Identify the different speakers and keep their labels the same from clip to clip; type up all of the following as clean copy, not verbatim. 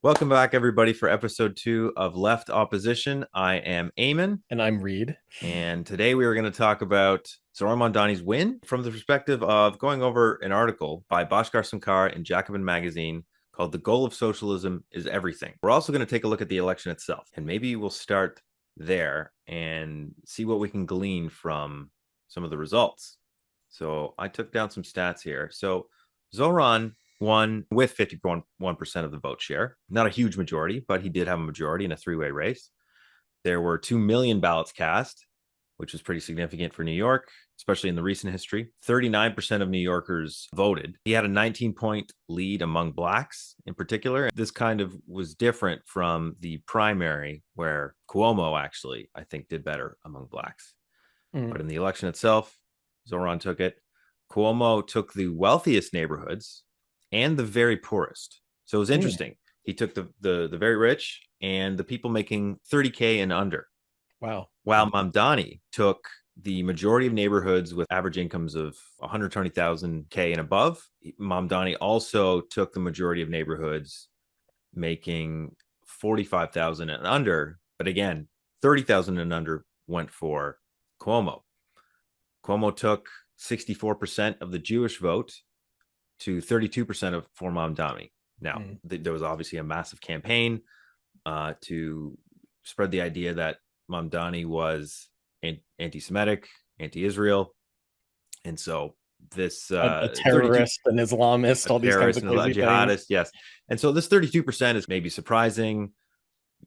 Speaker 1: Welcome back, everybody, for episode 2 of Left Opposition. I am Eamon,
Speaker 2: And I'm Reed.
Speaker 1: and today we are going to talk about Zoran Mondani's win from the perspective of going over an article by Bhaskar Sankar in Jacobin magazine called "The Goal of Socialism is Everything." We're also going to take a look at the election itself, and maybe we'll start there and see what we can glean from some of the results. So I took down some stats here. So Zoran won with 51% of the vote share. Not a huge majority, but he did have a majority in a three-way race. There were 2 million ballots cast, which was pretty significant for New York, especially in the recent history. 39% of New Yorkers voted. He had a 19-point lead among blacks in particular. This kind of was different from the primary, where Cuomo actually, I think, did better among blacks. But in the election itself, Zoran took it. Cuomo took the wealthiest neighborhoods and the very poorest. So it was interesting. He took the very rich and the people making 30K and under.
Speaker 2: Wow.
Speaker 1: While Mamdani took the majority of neighborhoods with average incomes of 120,000 K and above. Mamdani also took the majority of neighborhoods making 45,000 and under. But again, 30,000 and under went for Cuomo. Cuomo took 64% of the Jewish vote to 32% of for Mamdani. Now, there was obviously a massive campaign to spread the idea that Mamdani was anti-Semitic, anti-Israel, and so this
Speaker 2: A terrorist, an Islamist, all these kinds
Speaker 1: terrorist
Speaker 2: of
Speaker 1: and a
Speaker 2: crazy things.
Speaker 1: jihadist, yes. And so this 32% is maybe surprising.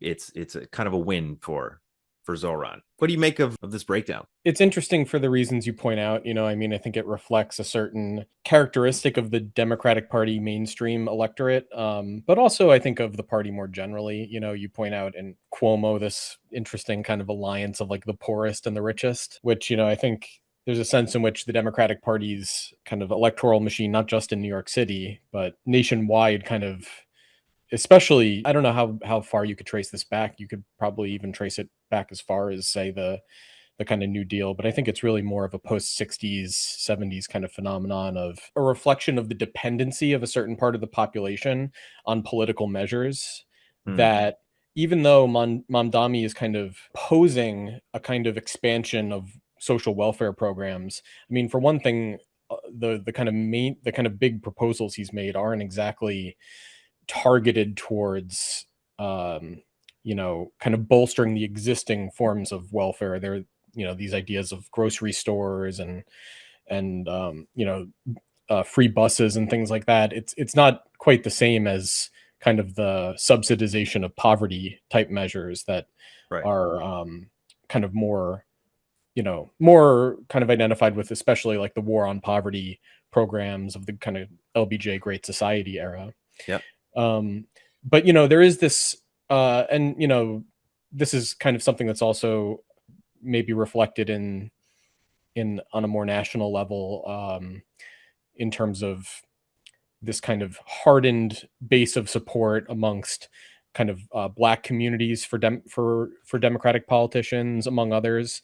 Speaker 1: It's a kind of a win for Zoran. What do you make of this breakdown?
Speaker 2: It's interesting for the reasons you point out. I think it reflects a certain characteristic of the Democratic Party mainstream electorate, but also I think of the party more generally. You point out in Cuomo this interesting kind of alliance of like the poorest and the richest, which, I think there's a sense in which the Democratic Party's kind of electoral machine, not just in New York City, but nationwide, kind of, especially, I don't know how far you could trace this back. You could probably even trace it back as far as, say, the kind of New Deal, but I think it's really more of a post 60s, 70s kind of phenomenon, of a reflection of the dependency of a certain part of the population on political measures. That even though Mamdani is kind of posing a kind of expansion of social welfare programs, I mean, for one thing, the kind of big proposals he's made aren't exactly targeted towards kind of bolstering the existing forms of welfare. There, these ideas of grocery stores and free buses and things like that. It's not quite the same as kind of the subsidization of poverty type measures that
Speaker 1: Right.
Speaker 2: are kind of more kind of identified with, especially like the war on poverty programs of the kind of LBJ Great Society era.
Speaker 1: Yep.
Speaker 2: But there is this, and this is kind of something that's also maybe reflected in on a more national level, in terms of this kind of hardened base of support amongst kind of black communities for Democratic politicians, among others.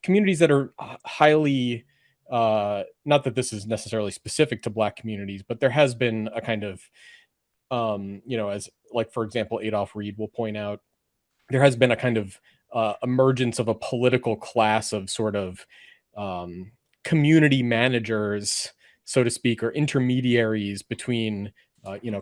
Speaker 2: Communities that are highly, not that this is necessarily specific to black communities, but there has been a kind of, as like, for example, Adolph Reed will point out, there has been a kind of emergence of a political class of sort of community managers, so to speak, or intermediaries between,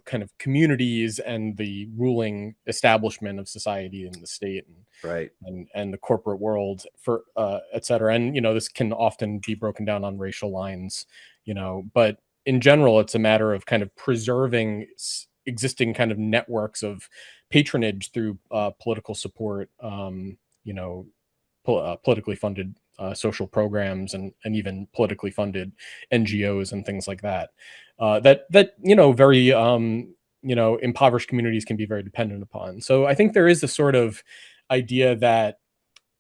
Speaker 2: kind of communities and the ruling establishment of society and the state
Speaker 1: Right.
Speaker 2: and the corporate world, for et cetera. And this can often be broken down on racial lines, but in general, it's a matter of kind of preserving existing kind of networks of patronage through political support, politically funded social programs, and even politically funded NGOs and things like that. That very impoverished communities can be very dependent upon. So I think there is a sort of idea that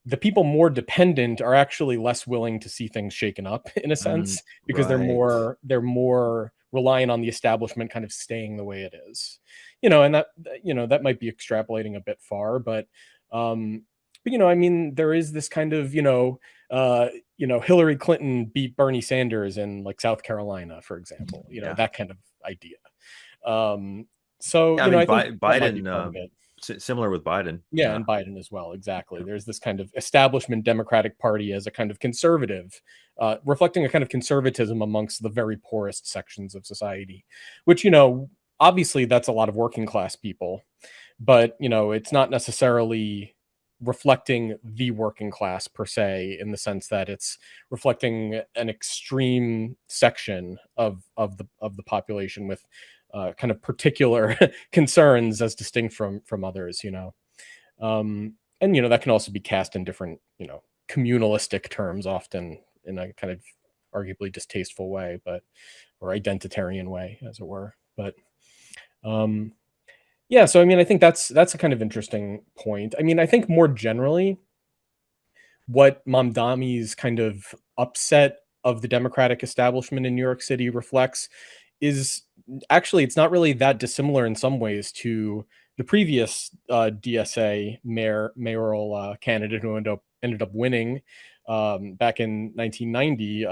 Speaker 2: the people more dependent are actually less willing to see things shaken up, in a sense, because
Speaker 1: Right.
Speaker 2: they're more reliant on the establishment kind of staying the way it is. And that might be extrapolating a bit far, but I mean, there is this kind of, Hillary Clinton beat Bernie Sanders in like South Carolina, for example,
Speaker 1: Yeah.
Speaker 2: that kind of idea. Um, So,
Speaker 1: Yeah, I mean,
Speaker 2: I think that might be
Speaker 1: Biden,
Speaker 2: part of it.
Speaker 1: similar with Biden.
Speaker 2: Yeah, and Biden as well. Exactly. There's this kind of establishment Democratic Party as a kind of conservative, reflecting a kind of conservatism amongst the very poorest sections of society, which, obviously that's a lot of working class people, but, it's not necessarily reflecting the working class per se, in the sense that it's reflecting an extreme section of the population with kind of particular concerns as distinct from others. And that can also be cast in different communalistic terms, often in a kind of arguably distasteful way, but or identitarian way, as it were. But um yeah, so I mean, I think that's a kind of interesting point. I mean, I think more generally what Mamdani's kind of upset of the Democratic establishment in New York City reflects is actually, it's not really that dissimilar in some ways to the previous DSA mayoral candidate who ended up winning back in 1990,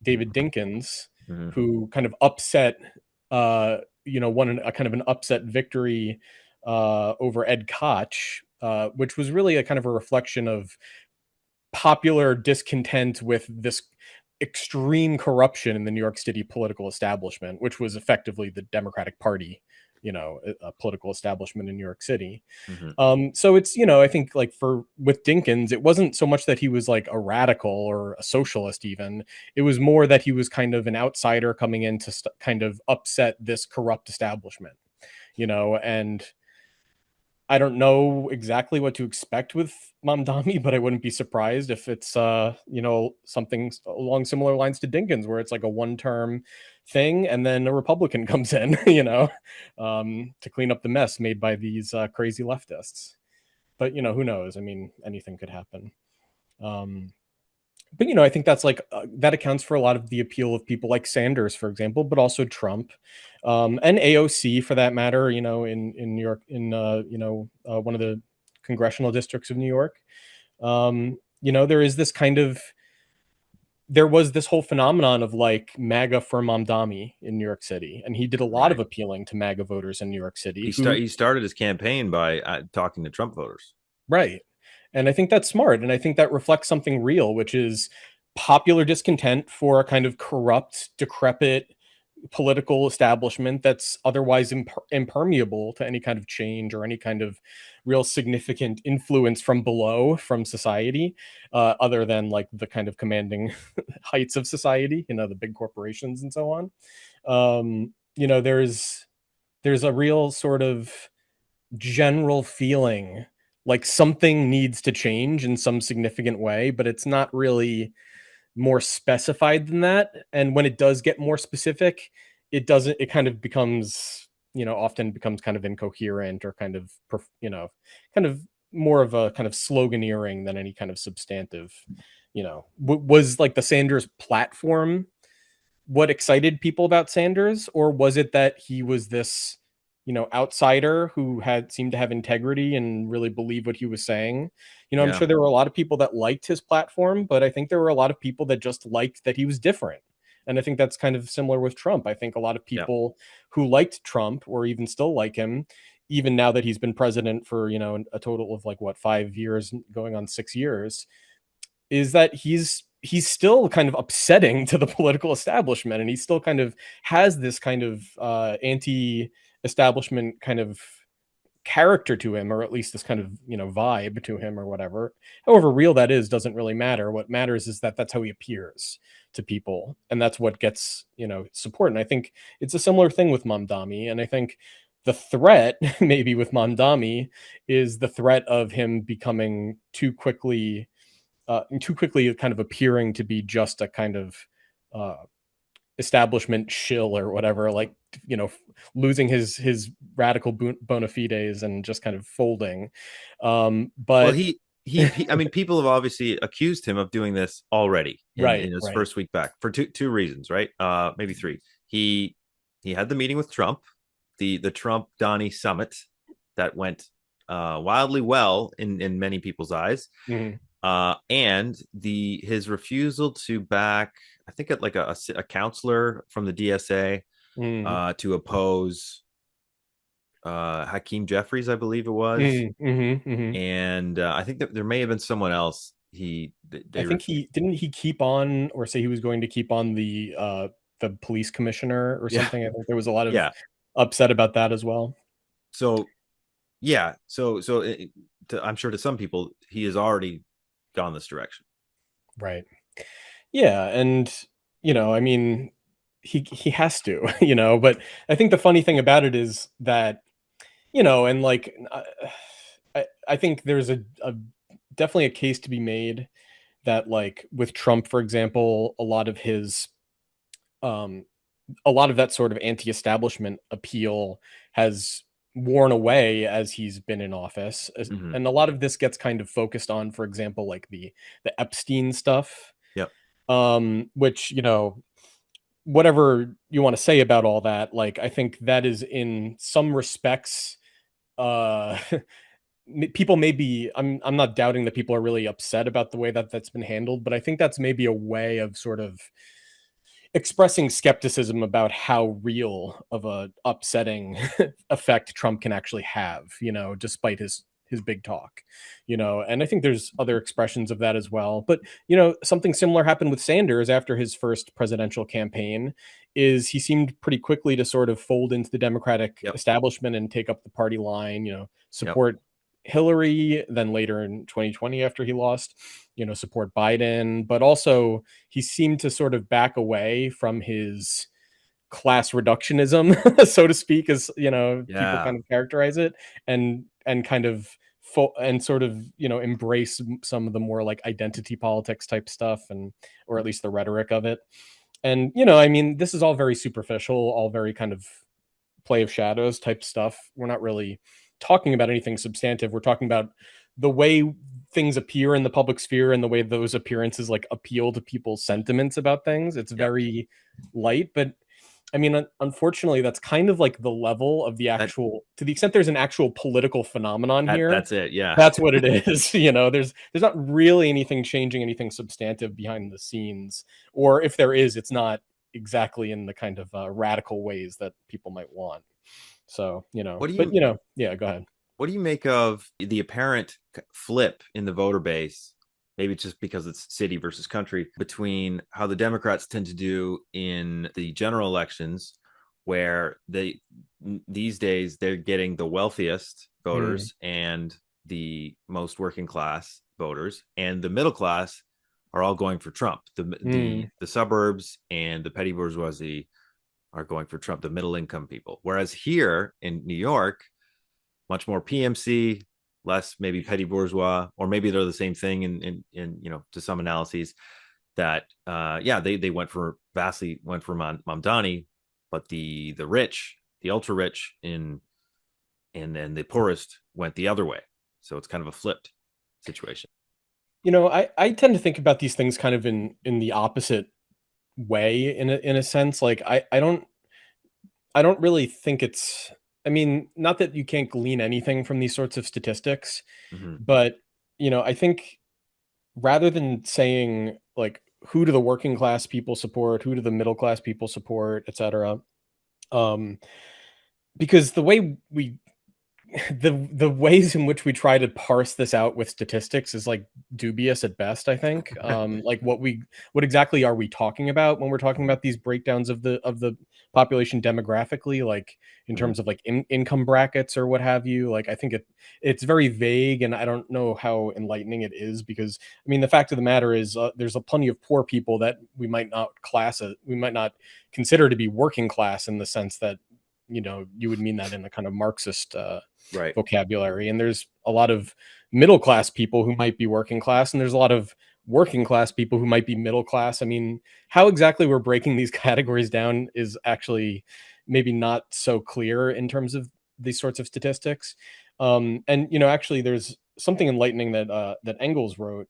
Speaker 2: David Dinkins,
Speaker 1: Mhm.
Speaker 2: who kind of upset, won a kind of an upset victory over Ed Koch, which was really a kind of a reflection of popular discontent with this extreme corruption in the New York City political establishment, which was effectively the Democratic Party, a political establishment in New York City.
Speaker 1: Mhm.
Speaker 2: So it's, I think like for with Dinkins, it wasn't so much that he was like a radical or a socialist, even. It was more that he was kind of an outsider coming in to kind of upset this corrupt establishment, and I don't know exactly what to expect with Mamdani, but I wouldn't be surprised if it's something along similar lines to Dinkins, where it's like a one-term thing, and then a Republican comes in, to clean up the mess made by these crazy leftists. But who knows? I mean, anything could happen. Um, but I think that's like that accounts for a lot of the appeal of people like Sanders, for example, but also Trump, and AOC for that matter. In New York, in one of the congressional districts of New York. There is this kind of there was this whole phenomenon of like MAGA for Mamdani in New York City, and he did a lot of
Speaker 1: Right.
Speaker 2: appealing to MAGA voters in New York City who.
Speaker 1: He started his campaign by talking to Trump voters.
Speaker 2: Right. And I think that's smart. And I think that reflects something real, which is popular discontent for a kind of corrupt, decrepit political establishment that's otherwise impermeable to any kind of change or any kind of real significant influence from below, from society, other than like the kind of commanding heights of society, the big corporations and so on. There's a real sort of general feeling like something needs to change in some significant way, but it's not really more specified than that. And when it does get more specific, it kind of becomes, often becomes kind of incoherent or kind of, kind of more of a kind of sloganeering than any kind of substantive, was like the Sanders platform what excited people about Sanders, or was it that he was this, outsider who had seemed to have integrity and really believe what he was saying? I'm
Speaker 1: Yeah.
Speaker 2: sure there were a lot of people that liked his platform, but I think there were a lot of people that just liked that he was different. And I think that's kind of similar with Trump. I think a lot of
Speaker 1: Yeah.
Speaker 2: people who liked Trump or even still like him, even now that he's been president for, a total of like what, 5 years, going on 6 years, is that he's still kind of upsetting to the political establishment, and he still kind of has this kind of anti-establishment kind of character to him, or at least this kind of vibe to him, or whatever. However real that is doesn't really matter. What matters is that that's how he appears to people, and that's what gets support. And I think it's a similar thing with Mamdani, and I think the threat maybe with Mamdani is the threat of him becoming too quickly kind of appearing to be just a kind of uh, establishment shill or whatever, like losing his radical bona fides and just kind of folding.
Speaker 1: Well,
Speaker 2: But
Speaker 1: I mean, people have obviously accused him of doing this already
Speaker 2: right,
Speaker 1: in his
Speaker 2: right.
Speaker 1: first week back for two reasons, right? Maybe three. He had the meeting with Trump, the Trump Donnie summit that went wildly well in many people's eyes.
Speaker 2: Mhm.
Speaker 1: And the his refusal to back, I think, like a counselor from the DSA
Speaker 2: Mhm.
Speaker 1: to oppose Hakeem Jeffries, I believe it was,
Speaker 2: Hmm.
Speaker 1: and I think that there may have been someone else. He
Speaker 2: I
Speaker 1: they
Speaker 2: think
Speaker 1: were
Speaker 2: he didn't he keep on or say he was going to keep on the police commissioner or
Speaker 1: yeah
Speaker 2: something. I think there was a lot of
Speaker 1: yeah.
Speaker 2: upset about that as well.
Speaker 1: So yeah, I'm sure to some people he has already gone this direction.
Speaker 2: Right. Yeah, and I mean, he has to, but I think the funny thing about it is that, and like I think there's a definitely a case to be made that like with Trump, for example, um a lot of that sort of anti-establishment appeal has worn away as he's been in office.
Speaker 1: Hmm.
Speaker 2: And a lot of this gets kind of focused on, for example, like the Epstein stuff,
Speaker 1: Yep.
Speaker 2: which, whatever you want to say about all that, like I think that is in some respects uh people may be I'm not doubting that people are really upset about the way that that's been handled, but I think that's maybe a way of sort of expressing skepticism about how real of a upsetting effect Trump can actually have, despite his big talk, and I think there's other expressions of that as well. But, something similar happened with Sanders after his first presidential campaign is he seemed pretty quickly to sort of fold into the Democratic
Speaker 1: Yep.
Speaker 2: establishment and take up the party line,
Speaker 1: Yep.
Speaker 2: support Hillary, then later in 2020 after he lost, support Biden, but also he seemed to sort of back away from his class reductionism, so to speak, as people
Speaker 1: Yeah.
Speaker 2: kind of characterize it, and kind of and sort of embrace some of the more like identity politics type stuff, and or at least the rhetoric of it. And I mean, this is all very superficial, all very kind of play of shadows type stuff. We're not really talking about anything substantive. We're talking about the way things appear in the public sphere and the way those appearances like appeal to people's sentiments about things. It's
Speaker 1: Yep.
Speaker 2: very light, but I mean, unfortunately, that's kind of like the level of the
Speaker 1: That
Speaker 2: actual, to the extent there's an actual political phenomenon here.
Speaker 1: that's it. Yeah.
Speaker 2: That's what it is. There's not really anything changing, anything substantive behind the scenes, or if there is, it's not exactly in the kind of radical ways that people might want. So,
Speaker 1: What do
Speaker 2: but
Speaker 1: you
Speaker 2: yeah, go ahead.
Speaker 1: what do you make of the apparent flip in the voter base? Maybe it's just because it's city versus country, between how the Democrats tend to do in the general elections, where these days they're getting the wealthiest
Speaker 2: Mm,
Speaker 1: voters and the most working class voters, and the middle class are all going for Trump.
Speaker 2: mm.
Speaker 1: The suburbs and the petty bourgeoisie are going for Trump, the middle income people. Whereas here in New York, much more PMC, less maybe petty bourgeois, or maybe they're the same thing in to some analyses that yeah, they went for Mamdani, but the rich, the ultra rich and then the poorest went the other way. So it's kind of a flipped situation.
Speaker 2: I tend to think about these things kind of in the opposite way in a sense. Like I don't really think it's, I mean, not that you can't glean anything from these sorts of statistics,
Speaker 1: Mm-hmm.
Speaker 2: but I think rather than saying like who do the working class people support, who do the middle class people support, etc. Um, because the way we the ways in which we try to parse this out with statistics is like dubious at best, I think. Like what exactly are we talking about when we're talking about these breakdowns of the population demographically, like in
Speaker 1: Mm-hmm.
Speaker 2: terms of like income brackets or what have you? Like I think it's very vague, and I don't know how enlightening it is, because I mean the fact of the matter is there's a plenty of poor people that we might not consider to be working class in the sense that you would mean that in a kind of Marxist
Speaker 1: Right.
Speaker 2: vocabulary. And there's a lot of middle class people who might be working class, and there's a lot of working class people who might be middle class. I mean, how exactly we're breaking these categories down is actually maybe not so clear in terms of these sorts of statistics. And actually, there's something enlightening that that Engels wrote.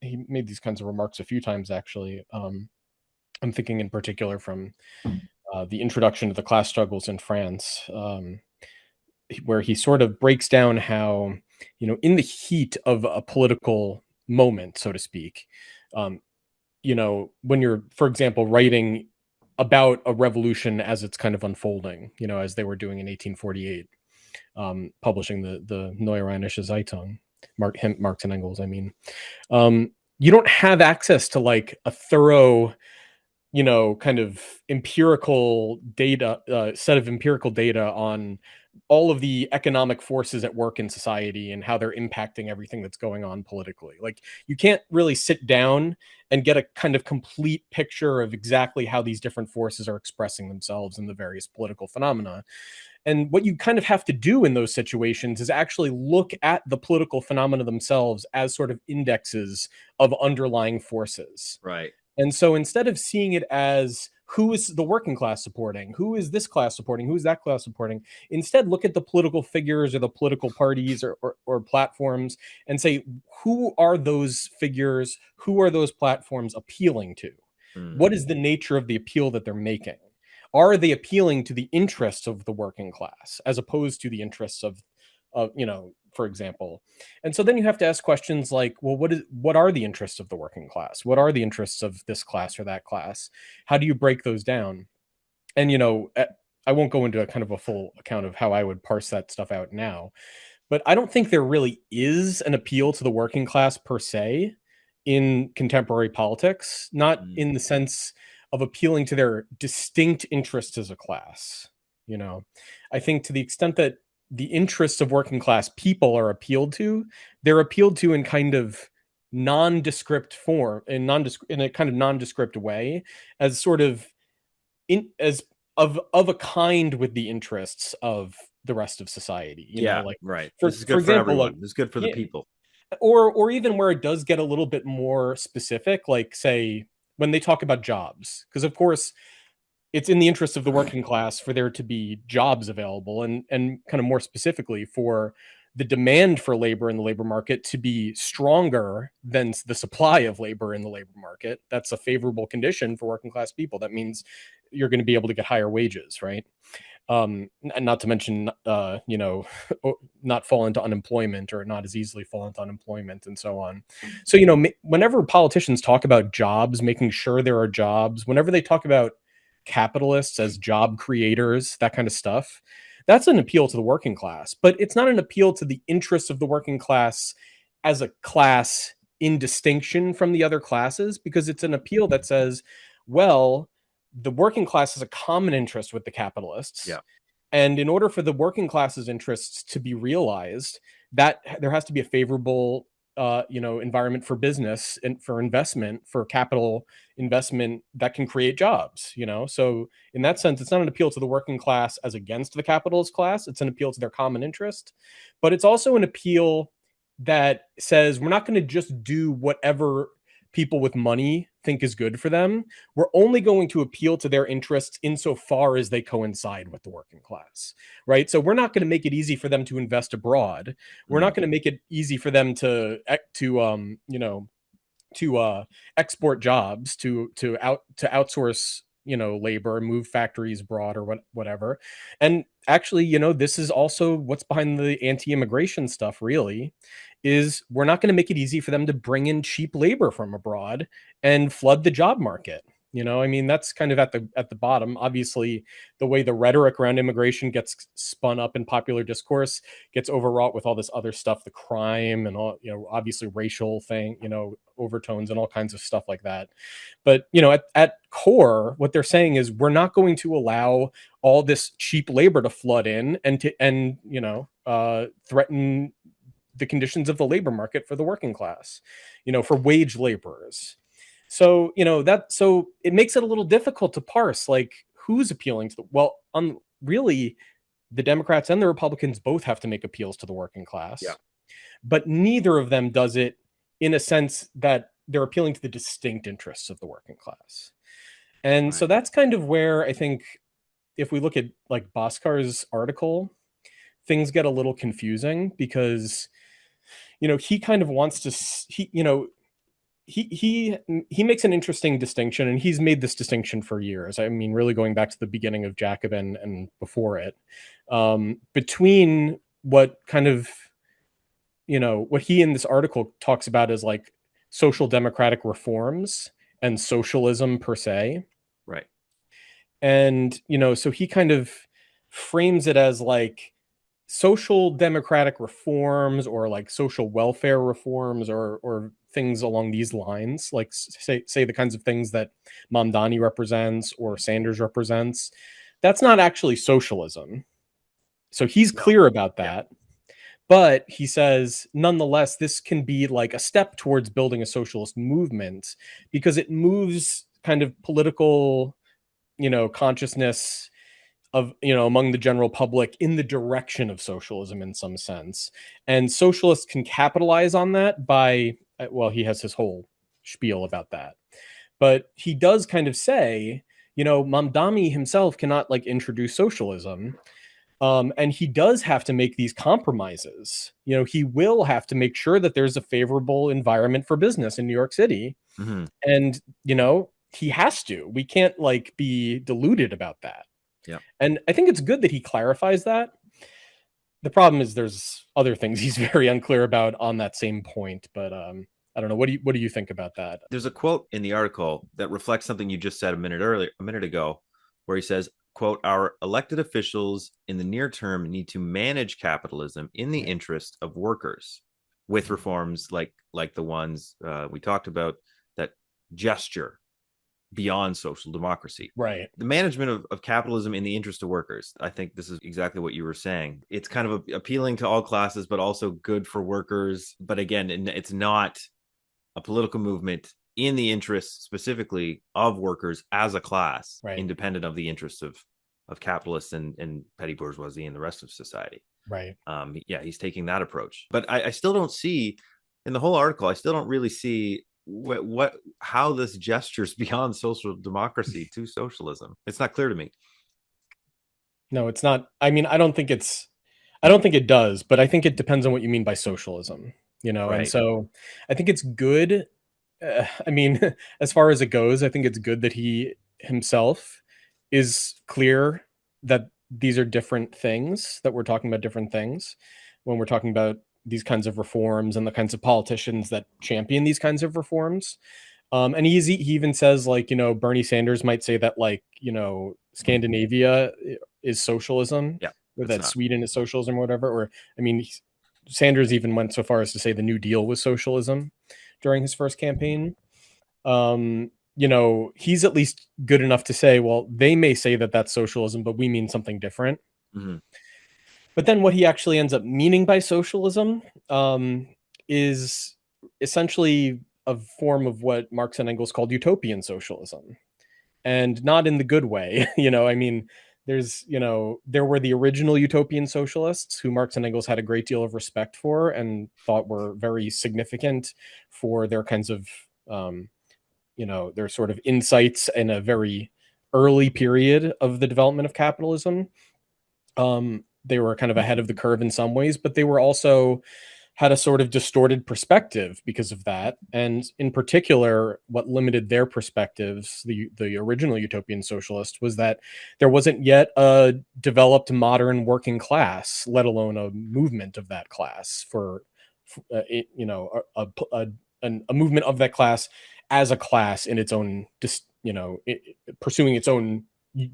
Speaker 2: He made these kinds of remarks a few times, actually. I'm thinking in particular from the introduction to the class struggles in France, where he sort of breaks down how, in the heat of a political moment, so to speak, um, when you're, for example, writing about a revolution as it's kind of unfolding, as they were doing in 1848, publishing the Neue Rheinische Zeitung, Marx and Engels, I mean. You don't have access to like a thorough, kind of empirical data, set of empirical data on all of the economic forces at work in society and how they're impacting everything that's going on politically. Like, you can't really sit down and get a kind of complete picture of exactly how these different forces are expressing themselves in the various political phenomena. And what you kind of have to do in those situations is actually look at the political phenomena themselves as sort of indexes of underlying forces.
Speaker 1: Right.
Speaker 2: And so instead of seeing it as who is the working class supporting, who is this class supporting, who is that class supporting, instead look at the political figures or the political parties or platforms and say, who are those figures, who are those platforms appealing to? What is the nature of the appeal that they're making? Are they appealing to the interests of the working class as opposed to the interests of for example? And so then you have to ask questions like, well, what are the interests of the working class? What are the interests of this class or that class? How do you break those down? And I won't go into a kind of a full account of how I would parse that stuff out now, but I don't think there really is an appeal to the working class per se in contemporary politics, not in the sense of appealing to their distinct interests as a class. I think to the extent that the interests of working class people are appealed to, they're appealed to in kind of nondescript form, in a kind of nondescript way, as sort of as of a kind with the interests of the rest of society.
Speaker 1: Yeah,
Speaker 2: Like,
Speaker 1: right.
Speaker 2: for
Speaker 1: This is
Speaker 2: for
Speaker 1: good for
Speaker 2: example, like,
Speaker 1: everyone. This is good for the
Speaker 2: yeah,
Speaker 1: people.
Speaker 2: or even where it does get a little bit more specific, like say when they talk about jobs, because of course it's in the interest of the working class for there to be jobs available, and kind of more specifically for the demand for labor in the labor market to be stronger than the supply of labor in the labor market. That's a favorable condition for working class people. That means you're going to be able to get higher wages, right? And not to mention, not fall into unemployment, or not as easily fall into unemployment, and so on. So, whenever politicians talk about jobs, making sure there are jobs, whenever they talk about capitalists as job creators, that kind of stuff, that's an appeal to the working class, but it's not an appeal to the interests of the working class as a class in distinction from the other classes, because it's an appeal that says, well, the working class has a common interest with the capitalists.
Speaker 1: Yeah.
Speaker 2: And in order for the working class's interests to be realized, that there has to be a favorable environment for business and for investment, for capital investment that can create jobs. So in that sense, it's not an appeal to the working class as against the capitalist class. It's an appeal to their common interest, but it's also an appeal that says we're not going to just do whatever people with money think is good for them. We're only going to appeal to their interests insofar as they coincide with the working class, right? So we're not going to make it easy for them to invest abroad. We're not going to make it easy for them to export jobs, to outsource labor, move factories abroad, or whatever. And actually, this is also what's behind the anti-immigration stuff, really, is we're not going to make it easy for them to bring in cheap labor from abroad and flood the job market. I mean, that's kind of at the bottom. Obviously, the way the rhetoric around immigration gets spun up in popular discourse gets overwrought with all this other stuff, the crime and all, obviously racial thing, overtones and all kinds of stuff like that. But at core, what they're saying is we're not going to allow all this cheap labor to flood in and threaten the conditions of the labor market for the working class, for wage laborers. So so it makes it a little difficult to parse, like, who's appealing to really, the Democrats and the Republicans both have to make appeals to the working
Speaker 1: Yeah.
Speaker 2: class, but neither of them does it in a sense that they're appealing to the distinct interests of the working class. And so
Speaker 1: Right.
Speaker 2: that's kind of where I think, if we look at like Boskar's article, things get a little confusing, because he kind of wants to he makes an interesting distinction, and he's made this distinction for years. I mean, really going back to the beginning of Jacobin and before it, between what kind of what he in this article talks about as like social democratic reforms and socialism per se.
Speaker 1: Right.
Speaker 2: And, so he kind of frames it as like social democratic reforms or like social welfare reforms or things along these lines, like say the kinds of things that Mamdani represents or Sanders represents. That's not actually socialism. So he's
Speaker 1: No.
Speaker 2: clear about
Speaker 1: Yeah.
Speaker 2: that. But he says, nonetheless, this can be like a step towards building a socialist movement because it moves kind of political, consciousness of, among the general public in the direction of socialism in some sense. And socialists can capitalize on that by, well, he has his whole spiel about that. But he does kind of say, Mamdani himself cannot like introduce socialism. And he does have to make these compromises. He will have to make sure that there's a favorable environment for business in New York City.
Speaker 1: Hmm.
Speaker 2: And, he has to. We can't like be deluded about that.
Speaker 1: Yeah.
Speaker 2: And I think it's good that he clarifies that. The problem is there's other things he's very unclear about on that same point. But I don't know. What do you think about that?
Speaker 1: There's a quote in the article that reflects something you just said a minute ago, where he says, quote, our elected officials in the near term need to manage capitalism in the
Speaker 2: Right.
Speaker 1: interest of workers with reforms like the ones we talked about that gesture beyond social democracy.
Speaker 2: Right.
Speaker 1: The management of capitalism in the interest of workers. I think this is exactly what you were saying. It's kind of appealing to all classes, but also good for workers. But again, it's not a political movement in the interests specifically of workers as a class,
Speaker 2: Right.
Speaker 1: independent of the interests of capitalists and petty bourgeoisie and the rest of society.
Speaker 2: Right.
Speaker 1: Yeah, he's taking that approach. But I still don't see in the whole article, I still don't really see what how this gestures beyond social democracy to socialism. It's not clear to me.
Speaker 2: No, it's not. I mean, I don't think it does, but I think it depends on what you mean by socialism, and
Speaker 1: Right.
Speaker 2: so I think it's good. I mean, as far as it goes, I think it's good that he himself is clear that these are different things, that we're talking about different things when we're talking about these kinds of reforms and the kinds of politicians that champion these kinds of reforms. And he even says, like, Bernie Sanders might say that, like, Scandinavia is socialism,
Speaker 1: Yeah,
Speaker 2: or
Speaker 1: it's
Speaker 2: that
Speaker 1: not.
Speaker 2: Sweden is socialism or whatever. Or, I mean, Sanders even went so far as to say the New Deal was socialism during his first campaign. He's at least good enough to say, well, they may say that that's socialism, but we mean something different.
Speaker 1: Mhm.
Speaker 2: But then what he actually ends up meaning by socialism is essentially a form of what Marx and Engels called utopian socialism, and not in the good way. I mean, there were the original utopian socialists who Marx and Engels had a great deal of respect for and thought were very significant for their kinds of, their sort of insights in a very early period of the development of capitalism. They were kind of ahead of the curve in some ways, but they were also had a sort of distorted perspective because of that. And in particular, what limited their perspectives, the original utopian socialist, was that there wasn't yet a developed modern working class, let alone a movement of that class a movement of that class as a class in its own, pursuing its own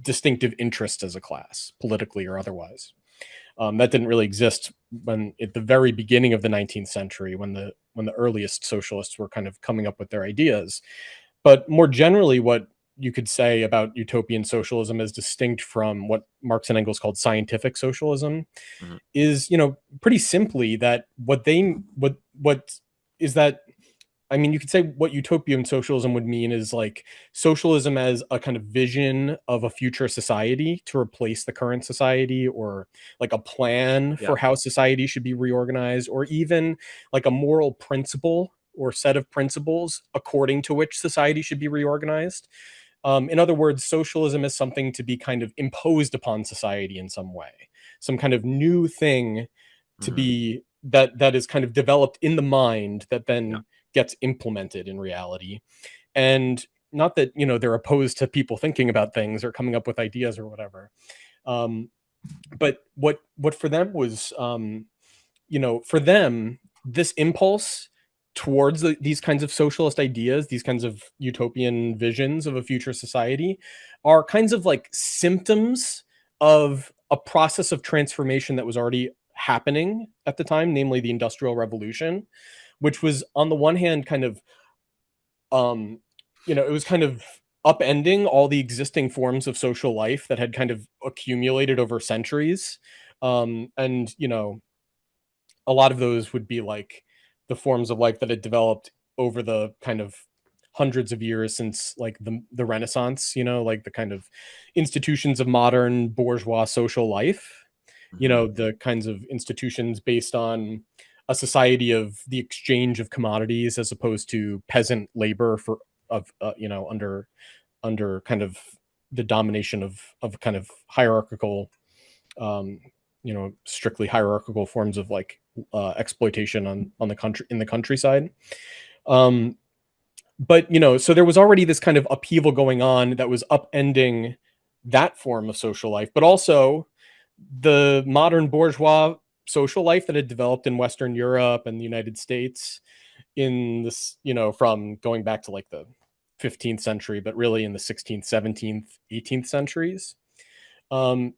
Speaker 2: distinctive interests as a class, politically or otherwise. That didn't really exist when at the very beginning of the 19th century, when the earliest socialists were kind of coming up with their ideas. But more generally, what you could say about utopian socialism as distinct from what Marx and Engels called scientific socialism
Speaker 1: Mhm.
Speaker 2: is, pretty simply that what is that I mean, you could say what utopian socialism would mean is like socialism as a kind of vision of a future society to replace the current society, or like a plan
Speaker 1: Yeah.
Speaker 2: for how society should be reorganized, or even like a moral principle or set of principles according to which society should be reorganized. In other words, socialism is something to be kind of imposed upon society in some way, some kind of new thing to
Speaker 1: Mhm.
Speaker 2: be that is kind of developed in the mind that
Speaker 1: Yeah.
Speaker 2: then gets implemented in reality. And not that they're opposed to people thinking about things or coming up with ideas or whatever. um, but what for them was, for them, this impulse towards these kinds of socialist ideas, these kinds of utopian visions of a future society, are kinds of like symptoms of a process of transformation that was already happening at the time, namely the Industrial Revolution, which was on the one hand kind of um it was kind of upending all the existing forms of social life that had kind of accumulated over centuries. And a lot of those would be like the forms of life that had developed over the kind of hundreds of years since like the Renaissance, like the kind of institutions of modern bourgeois social life,
Speaker 1: Hmm.
Speaker 2: the kinds of institutions based on a society of the exchange of commodities as opposed to peasant labor for of under kind of the domination of kind of hierarchical, um, strictly hierarchical forms of like exploitation on the country in the countryside. Um, but so there was already this kind of upheaval going on that was upending that form of social life, but also the modern bourgeois social life that had developed in Western Europe and the United States in this, from going back to like the 15th century, but really in the 16th, 17th, 18th centuries.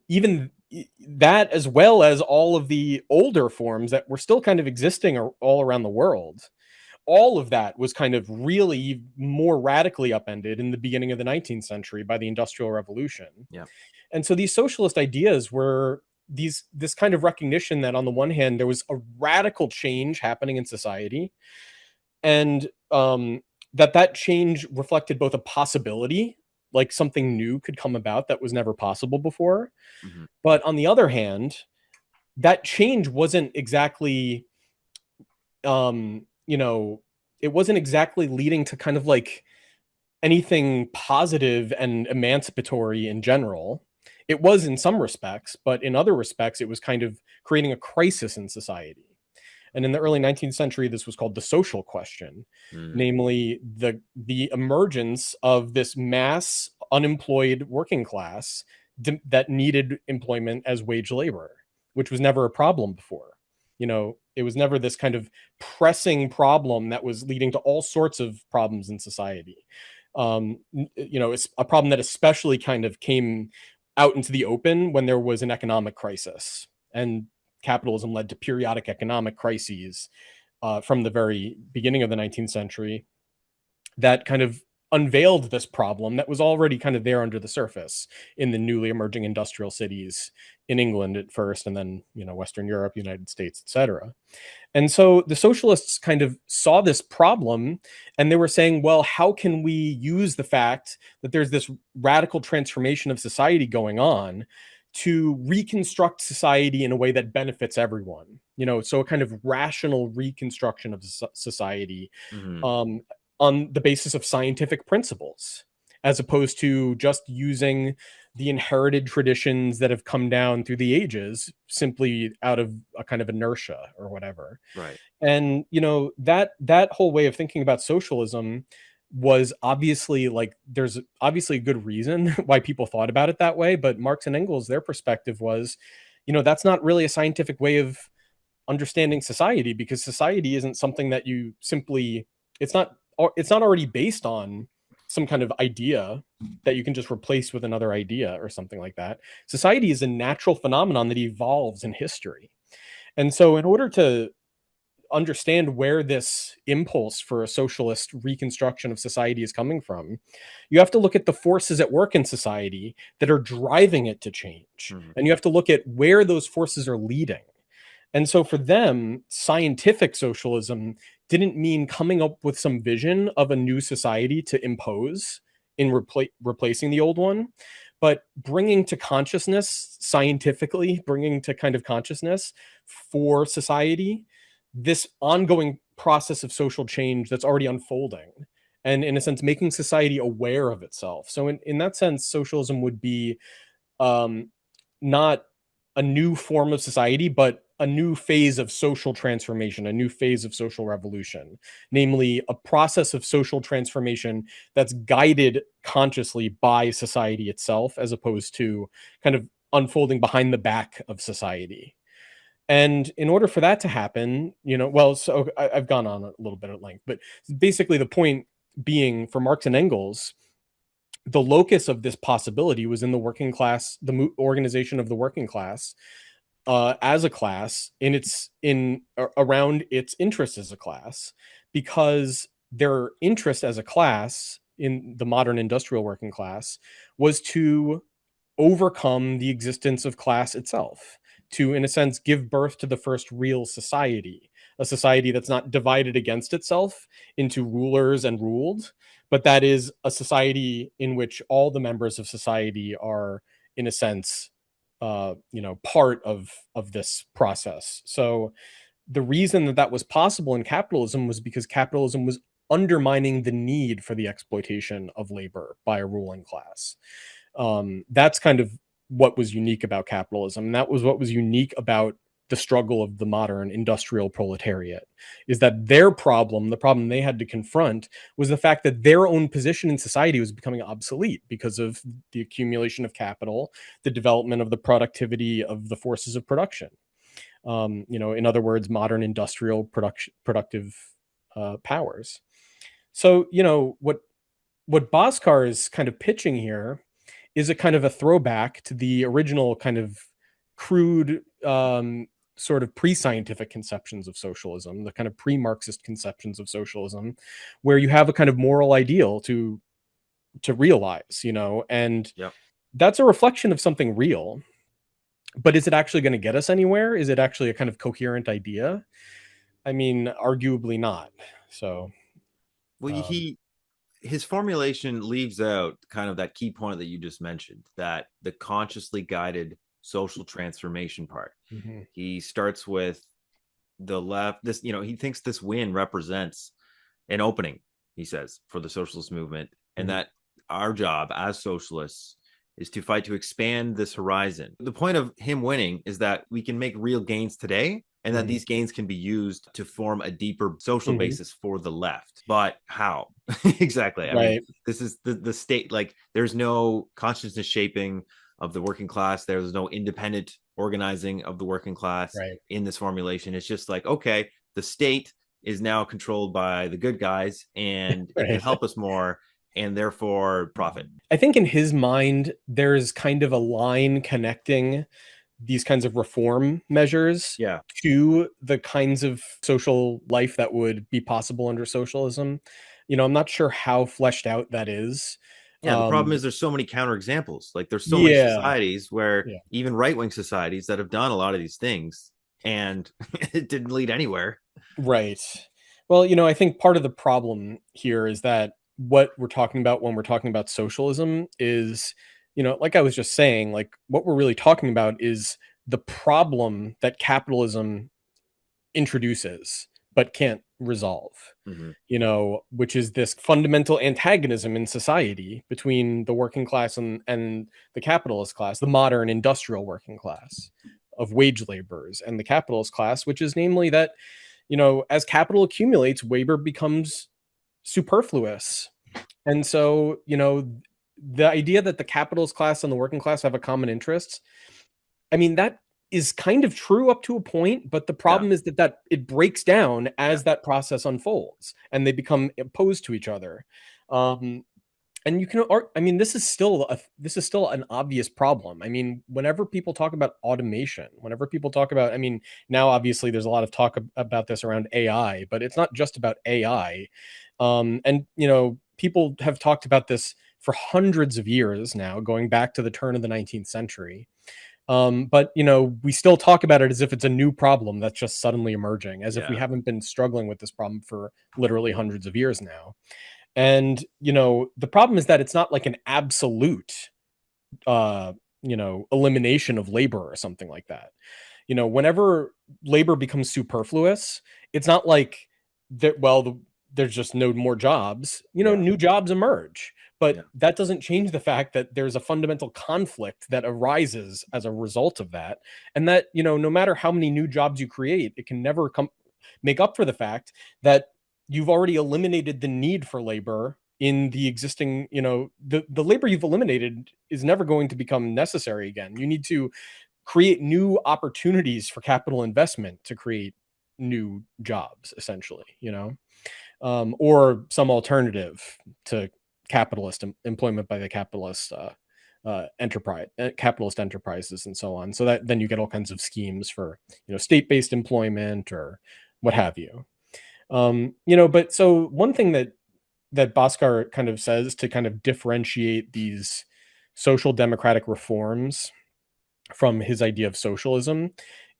Speaker 2: Even that, as well as all of the older forms that were still kind of existing all around the world, all of that was kind of really more radically upended in the beginning of the 19th century by the Industrial Revolution.
Speaker 1: Yeah.
Speaker 2: And so these socialist ideas were this kind of recognition that on the one hand there was a radical change happening in society, and that change reflected both a possibility, like something new could come about that was never possible before,
Speaker 1: Hmm.
Speaker 2: but on the other hand, that change wasn't exactly um you know it wasn't exactly leading to kind of like anything positive and emancipatory in general. It was in some respects, but in other respects it was kind of creating a crisis in society. And in the early 19th century, this was called the social question,
Speaker 1: Mm.
Speaker 2: namely the emergence of this mass unemployed working class that needed employment as wage labor, which was never a problem before. It was never this kind of pressing problem that was leading to all sorts of problems in society. It's a problem that especially kind of came out into the open when there was an economic crisis, and capitalism led to periodic economic crises from the very beginning of the 19th century that kind of unveiled this problem that was already kind of there under the surface in the newly emerging industrial cities in England at first, and then Western Europe, United States, etc. And so the socialists kind of saw this problem, and they were saying, well, how can we use the fact that there's this radical transformation of society going on to reconstruct society in a way that benefits everyone? So a kind of rational reconstruction of society,
Speaker 1: Hmm.
Speaker 2: um, on the basis of scientific principles, as opposed to just using the inherited traditions that have come down through the ages simply out of a kind of inertia or whatever.
Speaker 1: Right.
Speaker 2: And that whole way of thinking about socialism was obviously like, there's obviously a good reason why people thought about it that way, but Marx and Engels, their perspective was, that's not really a scientific way of understanding society, because society isn't something that you simply, it's not it's not already based on some kind of idea that you can just replace with another idea or something like that. Society is a natural phenomenon that evolves in history. And so in order to understand where this impulse for a socialist reconstruction of society is coming from, you have to look at the forces at work in society that are driving it to change.
Speaker 1: Hmm.
Speaker 2: And you have to look at where those forces are leading. And so for them, scientific socialism didn't mean coming up with some vision of a new society to impose in replacing the old one, but bringing to consciousness, scientifically bringing to kind of consciousness for society this ongoing process of social change that's already unfolding, and in a sense making society aware of itself. So in that sense, socialism would be, um, not a new form of society, but a new phase of social transformation, a new phase of social revolution, namely a process of social transformation that's guided consciously by society itself, as opposed to kind of unfolding behind the back of society. And in order for that to happen, well, so I've gone on a little bit at length, but basically the point being for Marx and Engels, the locus of this possibility was in the working class, the organization of the working class as a class in around its interests as a class, because their interest as a class in the modern industrial working class was to overcome the existence of class itself, to, in a sense, give birth to the first real society, a society that's not divided against itself into rulers and ruled, but that is a society in which all the members of society are, in a sense, part of this process. So the reason that that was possible in capitalism was because capitalism was undermining the need for the exploitation of labor by a ruling class. That's kind of what was unique about capitalism. And that was what was unique about the struggle of the modern industrial proletariat, is that their problem, the problem they had to confront, was the fact that their own position in society was becoming obsolete because of the accumulation of capital, the development of the productivity of the forces of production. In other words, modern industrial productive powers. So, what Bhaskar is kind of pitching here is a kind of a throwback to the original kind of crude sort of pre-scientific conceptions of socialism, the kind of pre-Marxist conceptions of socialism, where you have a kind of moral ideal to realize, and
Speaker 1: Yep.
Speaker 2: that's a reflection of something real. But is it actually going to get us anywhere? Is it actually a kind of coherent idea? I mean, arguably not. So,
Speaker 1: Well,
Speaker 2: um,
Speaker 1: his formulation leaves out kind of that key point that you just mentioned, that the consciously guided social transformation part.
Speaker 2: mhm,
Speaker 1: He starts with the left. This, he thinks this win represents an opening, he says, for the socialist movement, and
Speaker 2: mhm,
Speaker 1: that our job as socialists is to fight to expand this horizon. The point of him winning is that we can make real gains today, and that
Speaker 2: mhm,
Speaker 1: these gains can be used to form a deeper social
Speaker 2: mhm.
Speaker 1: basis for the left. But how? Exactly. I mean,
Speaker 2: Right,
Speaker 1: this is the state, like, there's no consciousness shaping of the working class. There's no independent organizing of the working class
Speaker 2: right.
Speaker 1: in this formulation. It's just like, okay, the state is now controlled by the good guys and it can
Speaker 2: Right.
Speaker 1: help us more and therefore profit.
Speaker 2: I think in his mind, there's kind of a line connecting these kinds of reform measures
Speaker 1: Yeah.
Speaker 2: to the kinds of social life that would be possible under socialism. I'm not sure how fleshed out that is.
Speaker 1: Yeah, the problem
Speaker 2: Um,
Speaker 1: is there's so many counterexamples. Like there's so many
Speaker 2: yeah,
Speaker 1: societies where
Speaker 2: yeah,
Speaker 1: even right-wing societies that have done a lot of these things and it didn't lead anywhere.
Speaker 2: right. Well, I think part of the problem here is that what we're talking about when we're talking about socialism is, like I was just saying, like what we're really talking about is the problem that capitalism introduces but can't resolve,
Speaker 1: Mm-hmm.
Speaker 2: which is this fundamental antagonism in society between the working class and the capitalist class, the modern industrial working class of wage laborers, and the capitalist class, which is namely that, as capital accumulates, labor becomes superfluous. And so, the idea that the capitalist class and the working class have a common interest, I mean, that is kind of true up to a point, but the
Speaker 1: Yeah.
Speaker 2: problem is that it breaks down
Speaker 1: Yeah.
Speaker 2: as that process unfolds and they become opposed to each other. Um, and I mean, this is still an obvious problem. I mean, whenever people talk about automation, whenever people talk about, I mean, now obviously there's a lot of talk about this around AI, but it's not just about AI. And people have talked about this for hundreds of years now, going back to the turn of the 19th century. But we still talk about it as if it's a new problem that's just suddenly emerging, as if we
Speaker 1: Yeah.
Speaker 2: haven't been struggling with this problem for literally hundreds of years now. And the problem is that it's not like an absolute elimination of labor or something like that. Whenever labor becomes superfluous, it's not like that, well, there's just no more jobs.
Speaker 1: Yeah.
Speaker 2: New jobs emerge, but
Speaker 1: Yeah.
Speaker 2: that doesn't change the fact that there's a fundamental conflict that arises as a result of that. And that, no matter how many new jobs you create, it can never make up for the fact that you've already eliminated the need for labor in the existing, the labor you've eliminated is never going to become necessary again. You need to create new opportunities for capital investment to create new jobs, essentially, or some alternative to employment by the capitalist enterprises and so on. So that then you get all kinds of schemes for, state-based employment or what have you. But so one thing that Bhaskar kind of says to kind of differentiate these social democratic reforms from his idea of socialism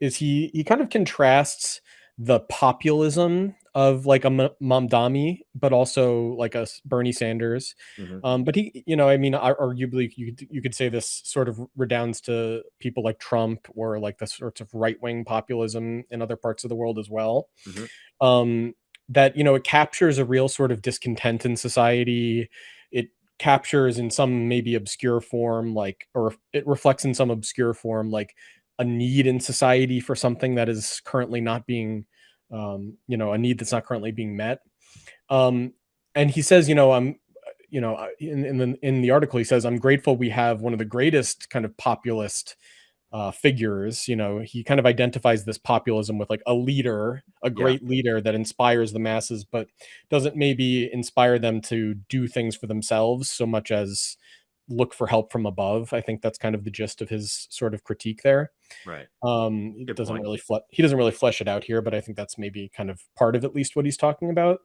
Speaker 2: is he kind of contrasts the populism of like a Mamdani, but also like a Bernie Sanders.
Speaker 1: Hmm.
Speaker 2: But he, I mean, arguably you could say this sort of redounds to people like Trump or like the sorts of right wing populism in other parts of the world as well.
Speaker 1: Hmm.
Speaker 2: Um, that it captures a real sort of discontent in society. It captures in some maybe obscure form, like, or it reflects in some obscure form, like a need in society for something that is currently not being, a need that's not currently being met. Um, and he says, I'm, in the article, he says, I'm grateful we have one of the greatest kind of populist figures. He kind of identifies this populism with like a leader, a
Speaker 1: Yeah.
Speaker 2: great leader that inspires the masses, but doesn't maybe inspire them to do things for themselves so much as look for help from above. I think that's kind of the gist of his sort of critique there.
Speaker 1: Right.
Speaker 2: It
Speaker 1: Good
Speaker 2: doesn't
Speaker 1: point.
Speaker 2: really he doesn't really flesh it out here, but I think that's maybe kind of part of at least what he's talking about.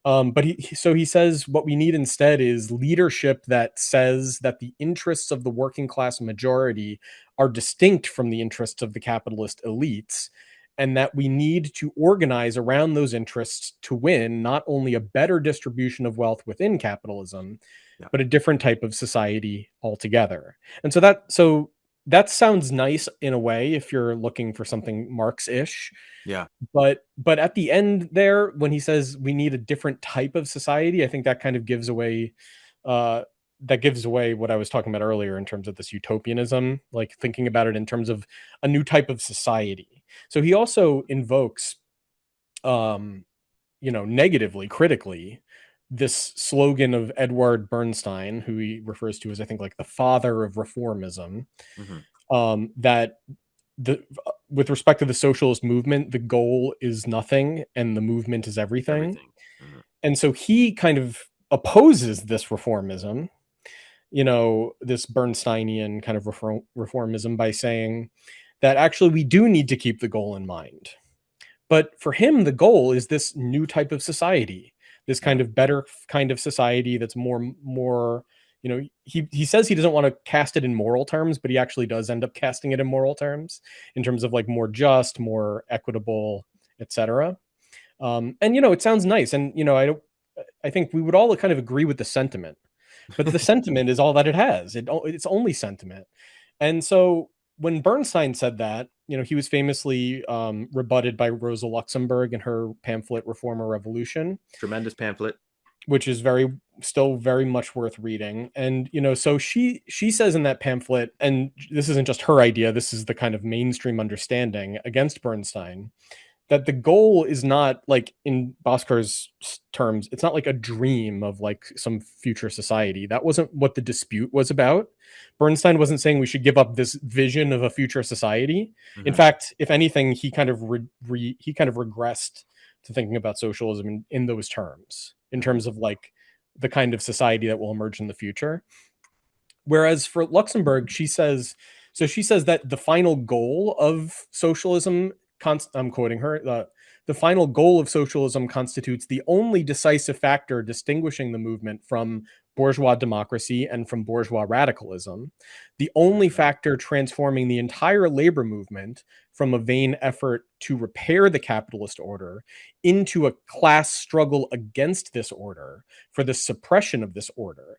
Speaker 2: But he says what we need instead is leadership that says that the interests of the working class majority are distinct from the interests of the capitalist elites, and that we need to organize around those interests to win not only a better distribution of wealth within capitalism,
Speaker 1: Yeah.
Speaker 2: but a different type of society altogether. And so that sounds nice in a way if you're looking for something Marx-ish,
Speaker 1: Yeah.
Speaker 2: but at the end there, when he says we need a different type of society, I think that kind of gives away uh what I was talking about earlier in terms of this utopianism, like thinking about it in terms of a new type of society. So he also invokes negatively, critically, this slogan of Edward Bernstein, who he refers to as, I think, like the father of reformism,
Speaker 1: Hmm.
Speaker 2: that the with respect to the socialist movement, the goal is nothing and the movement is everything.
Speaker 1: Everything. Hmm.
Speaker 2: And so he kind of opposes this reformism, this Bernsteinian kind of reformism, by saying that actually we do need to keep the goal in mind. But for him, the goal is this new type of society, this
Speaker 1: Yeah.
Speaker 2: kind of better kind of society that's more, he says he doesn't want to cast it in moral terms, but he actually does end up casting it in moral terms, in terms of like more just, more equitable, etc. And it sounds nice, and I think we would all kind of agree with the sentiment, but the sentiment is all that it has. It's only sentiment. And so when Bernstein said that, he was famously rebutted by Rosa Luxemburg in her pamphlet Reform or Revolution,
Speaker 1: Tremendous pamphlet.
Speaker 2: which is still very much worth reading. And so she says in that pamphlet, and this isn't just her idea, this is the kind of mainstream understanding against Bernstein, that the goal is not, like in Boskar's terms, it's not like a dream of like some future society. That wasn't what the dispute was about. Bernstein wasn't saying we should give up this vision of a future society. In
Speaker 1: Hmm.
Speaker 2: fact, if anything, he kind of he kind of regressed to thinking about socialism in those terms, in
Speaker 1: Hmm.
Speaker 2: terms of like the kind of society that will emerge in the future. Whereas for Luxemburg, she says that the final goal of socialism, I'm quoting her, the final goal of socialism constitutes the only decisive factor distinguishing the movement from bourgeois democracy and from bourgeois radicalism, the only
Speaker 1: Hmm.
Speaker 2: factor transforming the entire labor movement from a vain effort to repair the capitalist order into a class struggle against this order for the suppression of this order.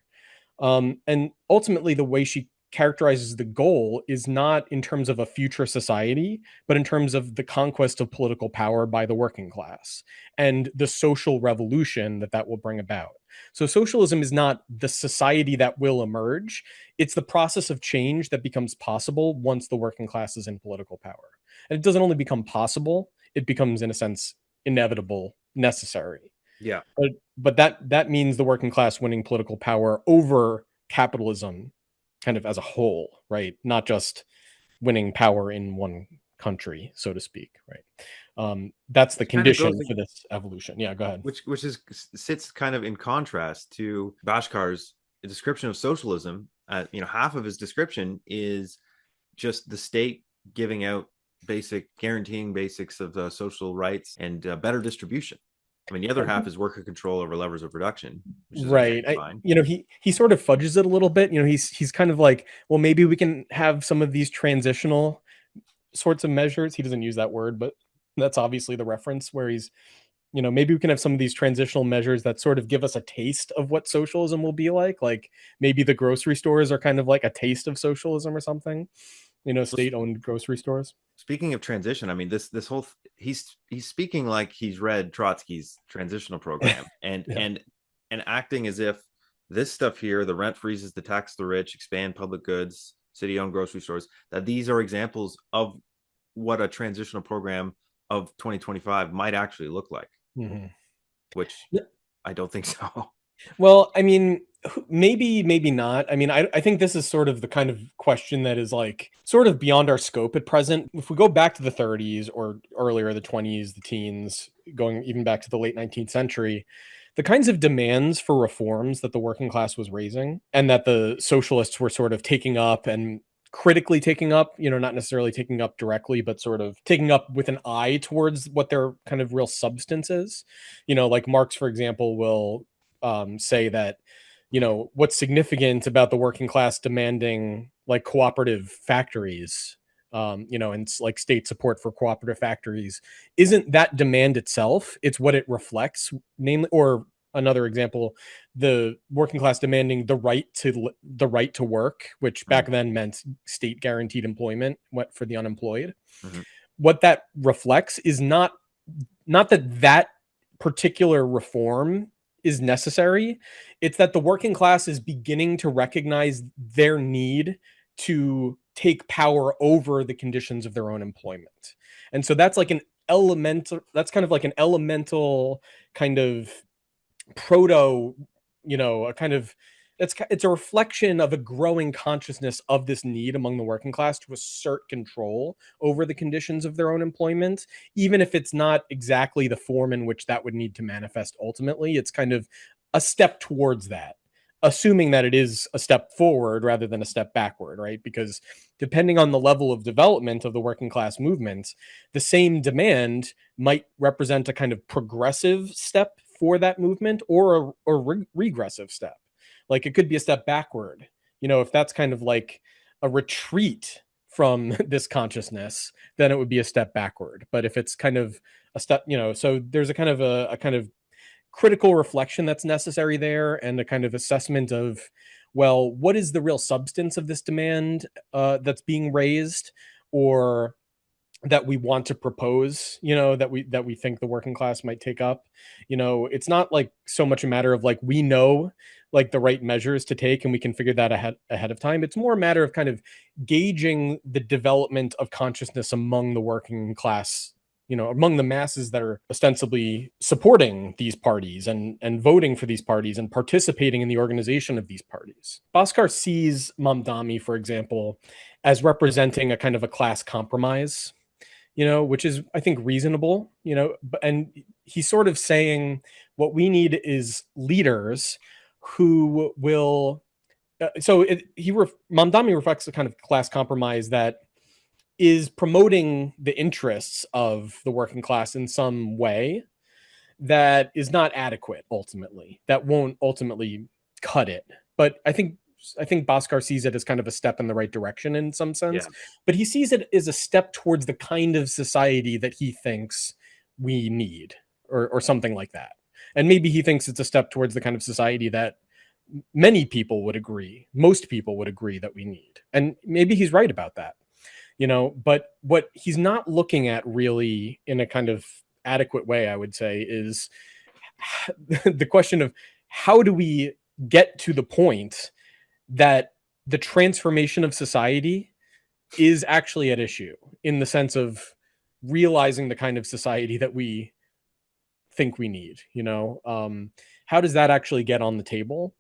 Speaker 2: And ultimately, the way she characterizes the goal is not in terms of a future society, but in terms of the conquest of political power by the working class and the social revolution that will bring about. So, socialism is not the society that will emerge, it's the process of change that becomes possible once the working class is in political power. And it doesn't only become possible, it becomes, in a sense, inevitable, necessary.
Speaker 1: Yeah.
Speaker 2: But that means the working class winning political power over capitalism kind of as a whole, right? Not just winning power in one country, so to speak, right? That's the
Speaker 1: Kind of
Speaker 2: condition
Speaker 1: goes
Speaker 2: for this evolution. Yeah, go ahead.
Speaker 1: which is sits kind of in contrast to Bashkar's description of socialism. Half of his description is just the state giving out guaranteeing basics of social rights and better distribution. I mean, the other half is worker control over levers of production, which is okay,
Speaker 2: Right.
Speaker 1: fine.
Speaker 2: He sort of fudges it a little bit. He's kind of like, well, maybe we can have some of these transitional sorts of measures. He doesn't use that word, but that's obviously the reference where he's, maybe we can have some of these transitional measures that sort of give us a taste of what socialism will be like. Like maybe the grocery stores are kind of like a taste of socialism or something, state-owned grocery stores.
Speaker 1: Speaking of transition, I mean this whole he's speaking like he's read Trotsky's transitional program and
Speaker 2: Yeah.
Speaker 1: and acting as if this stuff here, the rent freezes, the tax the rich, expand public goods, city-owned grocery stores, that these are examples of what a transitional program of 2025 might actually look like,
Speaker 2: Mm-hmm.
Speaker 1: which I don't think so.
Speaker 2: Well, I mean, maybe not. I mean, I think this is sort of the kind of question that is like sort of beyond our scope at present. If we go back to the 30s or earlier, the 20s, the teens, going even back to the late 19th century, the kinds of demands for reforms that the working class was raising and that the socialists were sort of taking up and critically taking up, not necessarily taking up directly, but sort of taking up with an eye towards what their kind of real substance is. Like Marx, for example, will say that what's significant about the working class demanding like cooperative factories, and like state support for cooperative factories isn't that demand itself, it's what it reflects, namely, or another example, the working class demanding the right to work, which back then meant state guaranteed employment for the unemployed.
Speaker 1: Mm-hmm.
Speaker 2: What that reflects is not that particular reform is necessary. It's that the working class is beginning to recognize their need to take power over the conditions of their own employment. And so that's kind of like an elemental kind of proto, a kind of it's a reflection of a growing consciousness of this need among the working class to assert control over the conditions of their own employment, even if it's not exactly the form in which that would need to manifest ultimately. It's kind of a step towards that, assuming that it is a step forward rather than a step backward, right? Because depending on the level of development of the working class movement, the same demand might represent a kind of progressive step for that movement or a regressive step. Like it could be a step backward, if that's kind of like a retreat from this consciousness, then it would be a step backward. But if it's kind of a step, so there's a kind of a kind of critical reflection that's necessary there, and a kind of assessment of, well, what is the real substance of this demand that's being raised, or that we want to propose, that we think the working class might take up. It's not like so much a matter of like we know like the right measures to take and we can figure that ahead of time. It's more a matter of kind of gauging the development of consciousness among the working class, among the masses that are ostensibly supporting these parties and voting for these parties and participating in the organization of these parties. Bhaskar sees Mamdani, for example, as representing a kind of a class compromise, which is, I think, reasonable, and he's sort of saying what we need is leaders who will. Mamdani reflects a kind of class compromise that is promoting the interests of the working class in some way that is not adequate ultimately, that won't ultimately cut it. But I think Bhaskar sees it as kind of a step in the right direction in some
Speaker 1: Yeah.
Speaker 2: sense, but he sees it as a step towards the kind of society that he thinks we need, or something like that. And maybe he thinks it's a step towards the kind of society that most people would agree that we need. And maybe he's right about that, but what he's not looking at really in a kind of adequate way, I would say, is the question of how do we get to the point that the transformation of society is actually at issue, in the sense of realizing the kind of society that we think we need. How does that actually get on the table?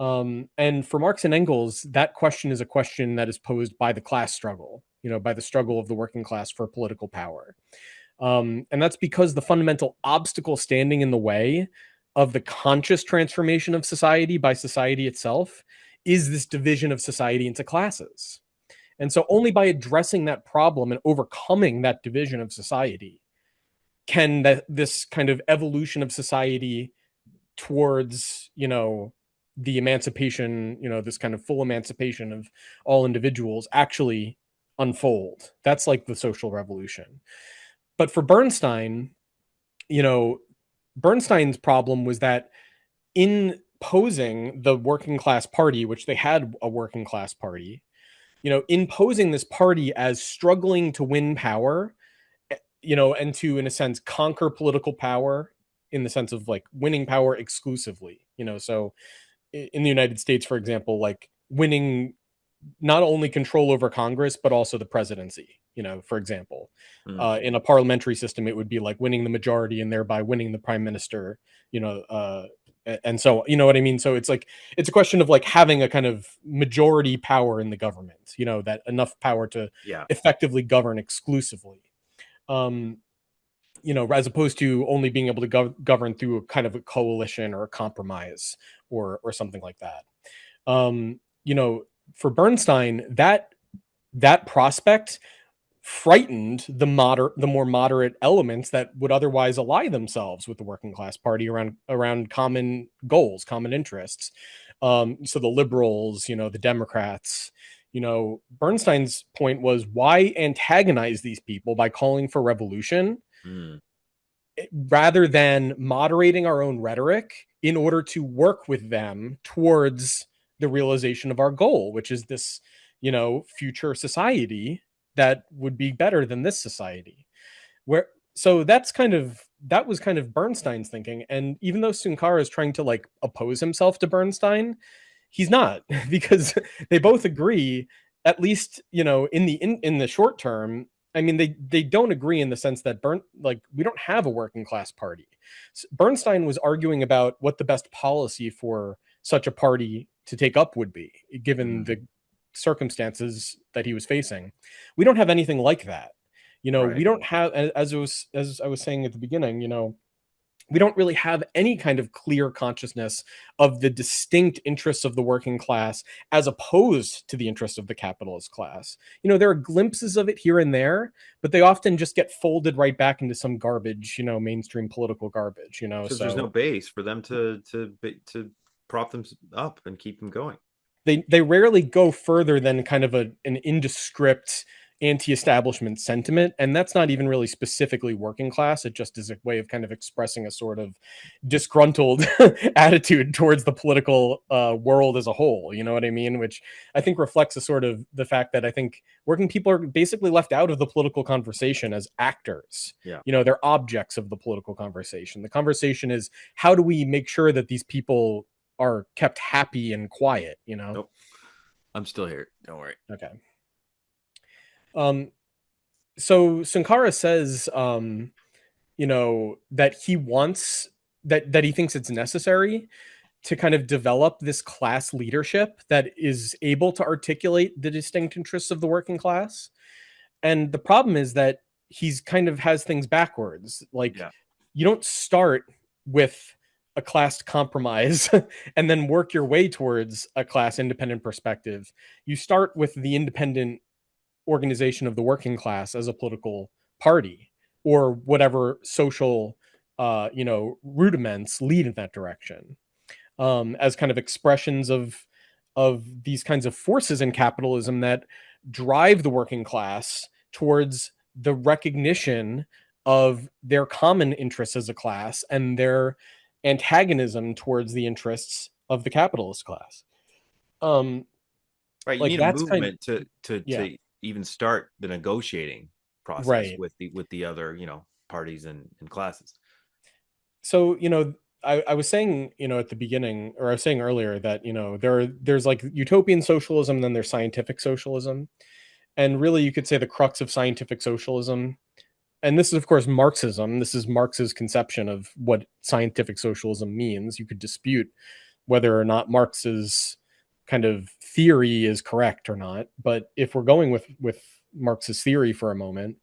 Speaker 2: And for Marx and Engels, that question is a question that is posed by the class struggle. by the struggle of the working class for political power. And that's because the fundamental obstacle standing in the way of the conscious transformation of society by society itself is this division of society into classes. And so only by addressing that problem and overcoming that division of society can this kind of evolution of society towards, the emancipation, this kind of full emancipation of all individuals actually unfold. That's like the social revolution. But for Bernstein, Bernstein's problem was that in posing the working class party, which they had a working class party, in posing this party as struggling to win power, and to, in a sense, conquer political power in the sense of like winning power exclusively, so in the United States, for example, like winning not only control over Congress, but also the presidency, for example.
Speaker 1: Mm.
Speaker 2: In a parliamentary system, it would be like winning the majority and thereby winning the prime minister, and so, you know what I mean? So it's like, it's a question of like having a kind of majority power in the government, that enough power to
Speaker 1: Yeah.
Speaker 2: effectively govern exclusively. As opposed to only being able to govern through a kind of a coalition or a compromise or something like that. For Bernstein, that prospect frightened the more moderate elements that would otherwise ally themselves with the working class party around common goals, common interests. So the liberals, the Democrats, Bernstein's point was, why antagonize these people by calling for revolution rather than moderating our own rhetoric in order to work with them towards the realization of our goal, which is this, future society that would be better than this society. So that was kind of Bernstein's thinking. And even though Sunkara is trying to like oppose himself to Bernstein, he's not, because they both agree, at least, in the short term. I mean, they don't agree in the sense that we don't have a working class party. Bernstein was arguing about what the best policy for such a party to take up would be, given the circumstances that he was facing. We don't have anything like that.
Speaker 1: Right.
Speaker 2: We don't have, as I was saying at the beginning, we don't really have any kind of clear consciousness of the distinct interests of the working class as opposed to the interests of the capitalist class. There are glimpses of it here and there, but they often just get folded right back into some garbage, mainstream political garbage,
Speaker 1: Because there's no
Speaker 2: so
Speaker 1: base for them to prop them up and keep them going.
Speaker 2: they rarely go further than kind of an indescript anti-establishment sentiment, and that's not even really specifically working class. It just is a way of kind of expressing a sort of disgruntled attitude towards the political world as a whole, you know what I mean? Which I think reflects a sort of the fact that I think working people are basically left out of the political conversation as actors.
Speaker 1: Yeah.
Speaker 2: They're objects of the political conversation. The conversation is, how do we make sure that these people are kept happy and quiet?
Speaker 1: Nope. I'm still here. Don't worry.
Speaker 2: Okay. So Sankara says, that he wants that he thinks it's necessary to kind of develop this class leadership that is able to articulate the distinct interests of the working class. And the problem is that he's kind of has things backwards. Like, you don't start with a class compromise and then work your way towards a class independent perspective. You start with the independent organization of the working class as a political party, or whatever social rudiments lead in that direction, as kind of expressions of these kinds of forces in capitalism that drive the working class towards the recognition of their common interests as a class and their antagonism towards the interests of the capitalist class.
Speaker 1: Right. You
Speaker 2: Like,
Speaker 1: need a
Speaker 2: that's kind of,
Speaker 1: movement to
Speaker 2: yeah,
Speaker 1: even start the negotiating process
Speaker 2: right.
Speaker 1: with the other, parties and classes.
Speaker 2: So, I was saying, at the beginning, or I was saying earlier that, there's like utopian socialism, and then there's scientific socialism. And really, you could say the crux of scientific socialism, and this is, of course, Marxism. This is Marx's conception of what scientific socialism means. You could dispute whether or not Marx's kind of theory is correct or not. But if we're going with Marx's theory for a moment,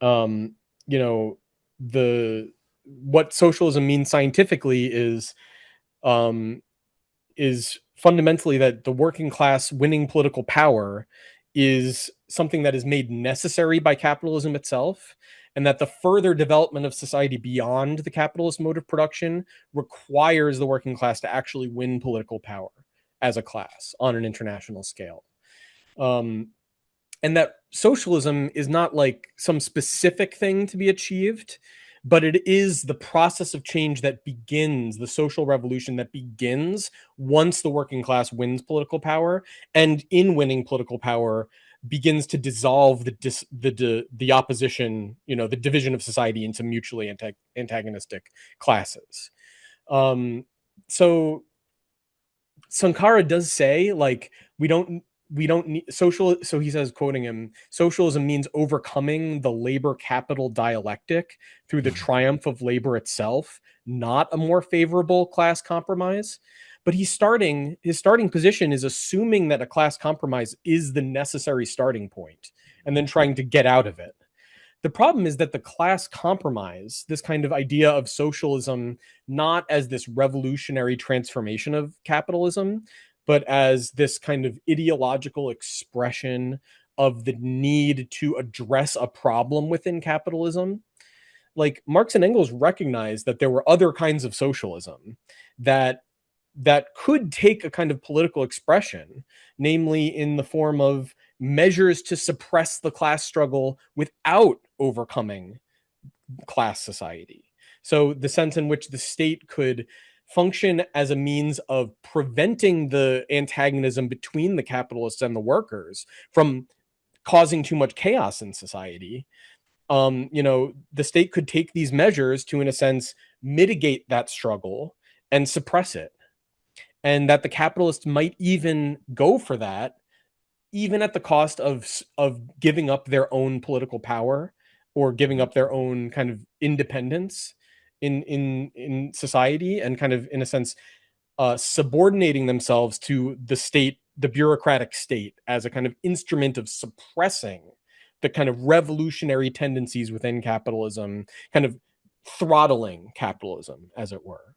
Speaker 2: um, you know, the what socialism means scientifically um, is fundamentally that the working class winning political power is something that is made necessary by capitalism itself, and that the further development of society beyond the capitalist mode of production requires the working class to actually win political power as a class on an international scale. Um, and that socialism is not like some specific thing to be achieved, but it is the process of change that begins, the social revolution that begins once the working class wins political power, and in winning political power begins to dissolve the opposition, the division of society into mutually antagonistic classes. um so Sankara does say, like, we don't need social. So he says, quoting him, socialism means overcoming the labor capital dialectic through the triumph of labor itself, not a more favorable class compromise. But his starting position is assuming that a class compromise is the necessary starting point and then trying to get out of it. The problem is that the class compromise, this kind of idea of socialism, not as this revolutionary transformation of capitalism, but as this kind of ideological expression of the need to address a problem within capitalism. Like, Marx and Engels recognized that there were other kinds of socialism that could take a kind of political expression, namely in the form of measures to suppress the class struggle without overcoming class society. So, the sense in which the state could function as a means of preventing the antagonism between the capitalists and the workers from causing too much chaos in society. The state could take these measures to, in a sense, mitigate that struggle and suppress it, and that the capitalists might even go for that, even at the cost of giving up their own political power or giving up their own kind of independence in society, and kind of, in a sense, subordinating themselves to the state, the bureaucratic state, as a kind of instrument of suppressing the kind of revolutionary tendencies within capitalism, kind of throttling capitalism, as it were.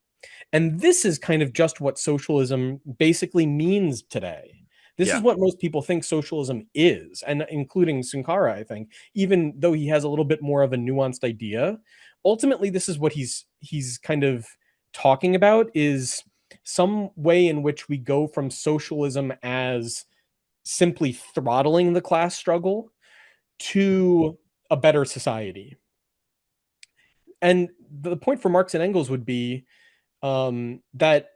Speaker 2: And this is kind of just what socialism basically means today. This is
Speaker 1: Yeah.
Speaker 2: what most people think socialism is, and including Sankara, I think, even though he has a little bit more of a nuanced idea. Ultimately, this is what he's kind of talking about, is some way in which we go from socialism as simply throttling the class struggle to a better society. And the point for Marx and Engels would be that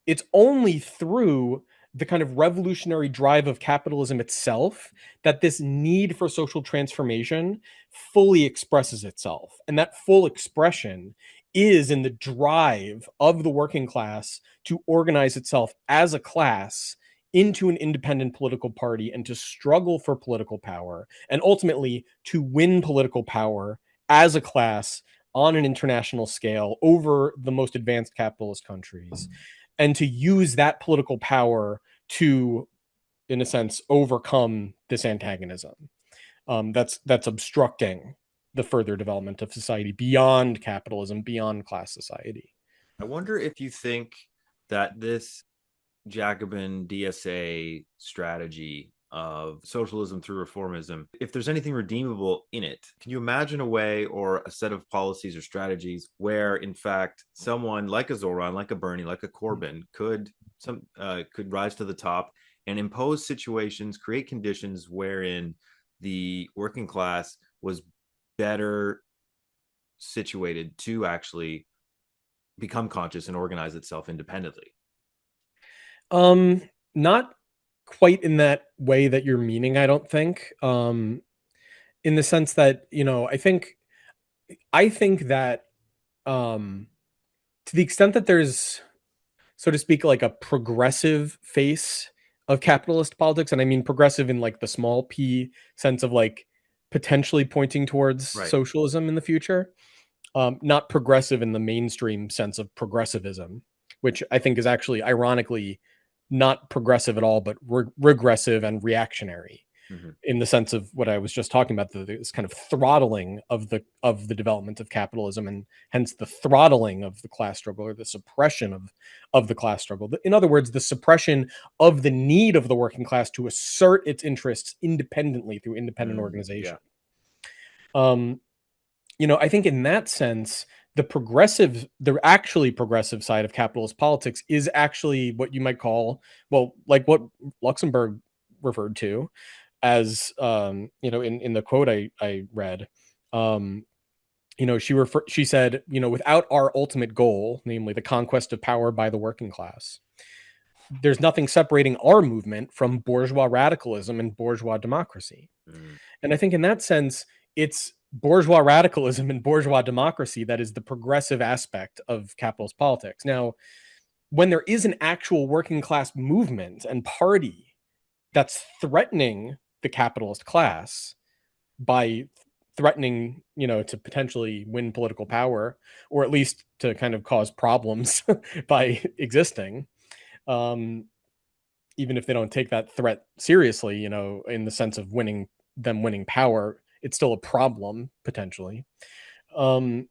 Speaker 2: it's only through the kind of revolutionary drive of capitalism itself that this need for social transformation fully expresses itself. And that full expression is in the drive of the working class to organize itself as a class into an independent political party and to struggle for political power, and ultimately to win political power as a class on an international scale over the most advanced capitalist countries, and to use that political power to, in a sense, overcome this antagonism that's obstructing the further development of society beyond capitalism, beyond class society.
Speaker 1: I wonder if you think that this Jacobin DSA strategy of socialism through reformism, if there's anything redeemable in it. Can you imagine a way or a set of policies or strategies where, in fact, someone like a Zoran, like a Bernie, like a Corbyn could rise to the top and impose situations, create conditions wherein the working class was better situated to actually become conscious and organize itself independently?
Speaker 2: Not quite in that way that you're meaning, I don't think. In the sense that, I think that, um to the extent that there's, so to speak, like a progressive face of capitalist politics, and I mean progressive in like the small p sense of like potentially pointing towards
Speaker 1: Right.
Speaker 2: socialism in the future, not progressive in the mainstream sense of progressivism, which I think is actually ironically not progressive at all, but regressive and reactionary.
Speaker 1: Hmm.
Speaker 2: in the sense of what I was just talking about, this kind of throttling of the development of capitalism, and hence the throttling of the class struggle, or the suppression of the class struggle. In other words, the suppression of the need of the working class to assert its interests independently through independent
Speaker 1: Yeah.
Speaker 2: organization. Um, I think in that sense, the actually progressive side of capitalist politics is actually what you might call, well, like what Luxemburg referred to as, in the quote I read, um, she said, without our ultimate goal, namely the conquest of power by the working class, there's nothing separating our movement from bourgeois radicalism and bourgeois democracy.
Speaker 1: Mm.
Speaker 2: And I think in that sense, it's bourgeois radicalism and bourgeois democracy that is the progressive aspect of capitalist politics. Now, when there is an actual working class movement and party that's threatening the capitalist class by threatening, to potentially win political power, or at least to kind of cause problems by existing, um, even if they don't take that threat seriously, in the sense of winning power, it's still a problem potentially. Um,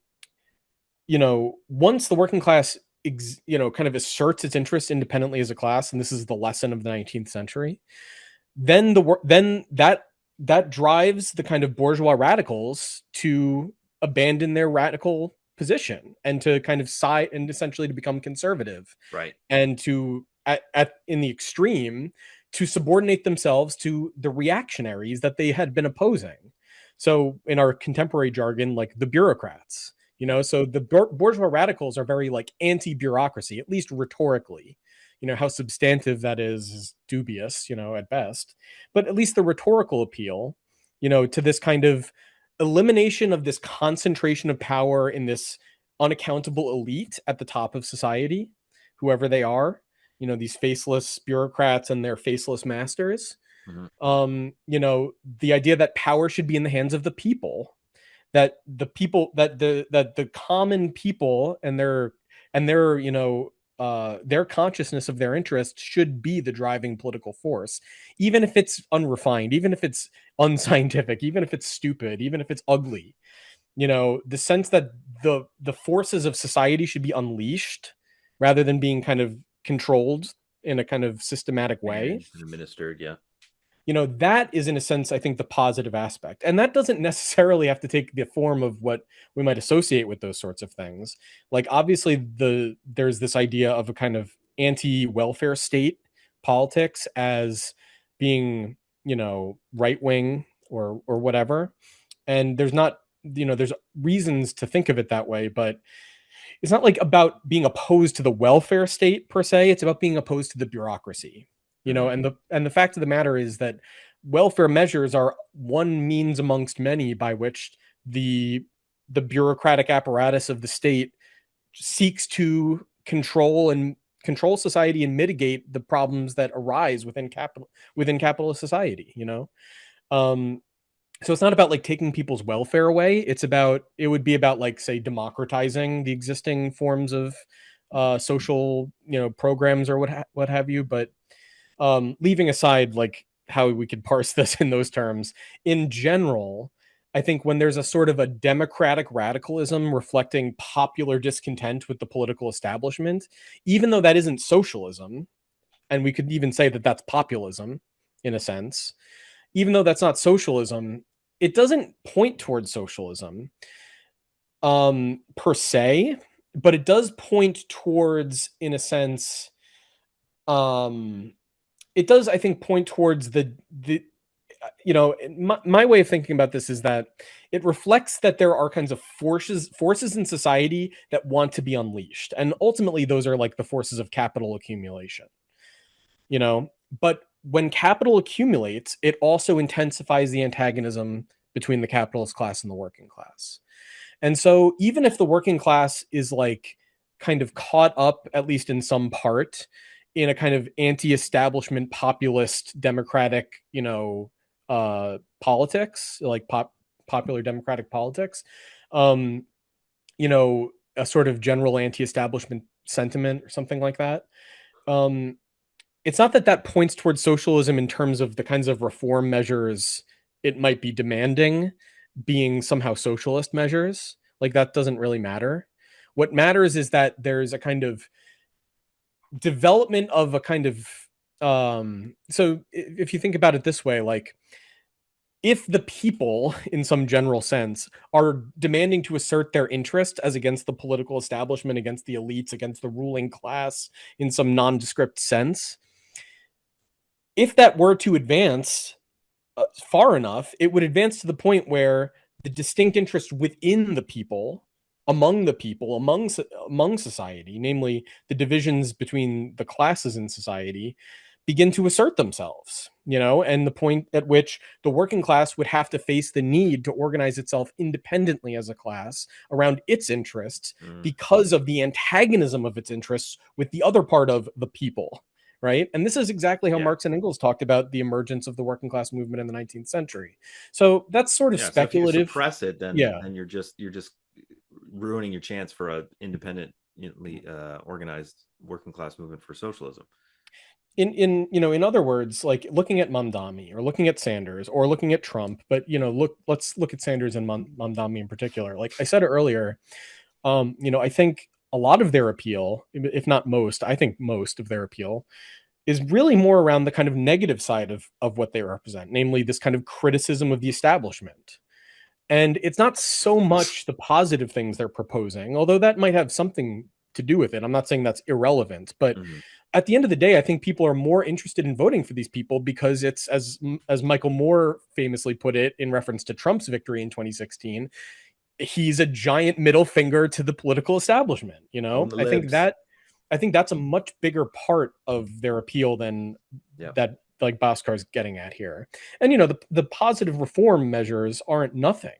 Speaker 2: Once the working class, kind of asserts its interests independently as a class, and this is the lesson of the 19th century, then that drives the kind of bourgeois radicals to abandon their radical position and to kind of side and essentially to become conservative,
Speaker 1: Right.
Speaker 2: and to at in the extreme to subordinate themselves to the reactionaries that they had been opposing. So in our contemporary jargon, like the bureaucrats, so the bourgeois radicals are very like anti-bureaucracy, at least rhetorically. How substantive that is dubious, at best, but at least the rhetorical appeal, to this kind of elimination of this concentration of power in this unaccountable elite at the top of society, whoever they are, these faceless bureaucrats and their faceless masters.
Speaker 1: Hmm.
Speaker 2: The idea that power should be in the hands of the people, that the common people and their consciousness of their interests should be the driving political force, even if it's unrefined, even if it's unscientific, even if it's stupid, even if it's ugly. The sense that the forces of society should be unleashed rather than being kind of controlled in a kind of systematic way.
Speaker 1: Managed and administered. Yeah.
Speaker 2: That is in a sense, I think, the positive aspect, and that doesn't necessarily have to take the form of what we might associate with those sorts of things. Like obviously there's this idea of a kind of anti-welfare state politics as being, right wing or whatever, and there's reasons to think of it that way, but it's not like about being opposed to the welfare state per se. It's about being opposed to the bureaucracy.
Speaker 1: Hmm.
Speaker 2: And the fact of the matter is that welfare measures are one means amongst many by which the bureaucratic apparatus of the state seeks to control society and mitigate the problems that arise within capitalist society. Um, so it's not about like taking people's welfare away. It would be about like, say, democratizing the existing forms of social, programs or what have you. But leaving aside like how we could parse this in those terms, in general, I think when there's a sort of a democratic radicalism reflecting popular discontent with the political establishment, even though that isn't socialism, and we could even say that that's populism in a sense, even though that's not socialism, it doesn't point towards socialism per se, but it does point towards, in a sense, um it does, I think, point towards the my way of thinking about this is that it reflects that there are kinds of forces in society that want to be unleashed, and ultimately those are like the forces of capital accumulation. But when capital accumulates, it also intensifies the antagonism between the capitalist class and the working class. And so even if the working class is like kind of caught up, at least in some part, in a kind of anti-establishment populist democratic, politics, like popular democratic politics, um, a sort of general anti-establishment sentiment or something like that. Um, it's not that that points towards socialism in terms of the kinds of reform measures it might be demanding being somehow socialist measures. Like that doesn't really matter. What matters is that there's a kind of development of a kind of so if you think about it this way, like if the people in some general sense are demanding to assert their interest as against the political establishment, against the elites, against the ruling class in some nondescript sense, if that were to advance far enough, it would advance to the point where the distinct interest within the people, among society, namely the divisions between the classes in society, begin to assert themselves, and the point at which the working class would have to face the need to organize itself independently as a class around its interests because of the antagonism of its interests with the other part of the people. Right. And this is exactly how
Speaker 1: Yeah.
Speaker 2: Marx and Engels talked about the emergence of the working class movement in the 19th century. So that's sort of
Speaker 1: Yeah. So if you
Speaker 2: speculative.
Speaker 1: suppress it,
Speaker 2: Yeah.
Speaker 1: then you're just ruining your chance for a independently organized working class movement for socialism.
Speaker 2: In other words, like looking at Mamdani or looking at Sanders or looking at Trump, but let's look at Sanders and Mamdani in particular. Like I said earlier, I think a lot of their appeal, if not most, I think most of their appeal is really more around the kind of negative side of what they represent, namely this kind of criticism of the establishment. And it's not so much the positive things they're proposing, although that might have something to do with it. I'm not saying that's irrelevant, but
Speaker 1: Mm-hmm.
Speaker 2: at the end of the day, I think people are more interested in voting for these people because it's, as Michael Moore famously put it in reference to Trump's victory in 2016, he's a giant middle finger to the political establishment.
Speaker 1: On the
Speaker 2: I think
Speaker 1: libs.
Speaker 2: that I think that's a much bigger part of their appeal than
Speaker 1: Yeah.
Speaker 2: that, like Boskar's getting at here. And the positive reform measures aren't nothing.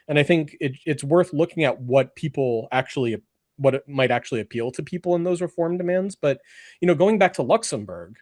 Speaker 2: And I think it's worth looking at what it might actually appeal to people in those reform demands. But going back to Luxemburg,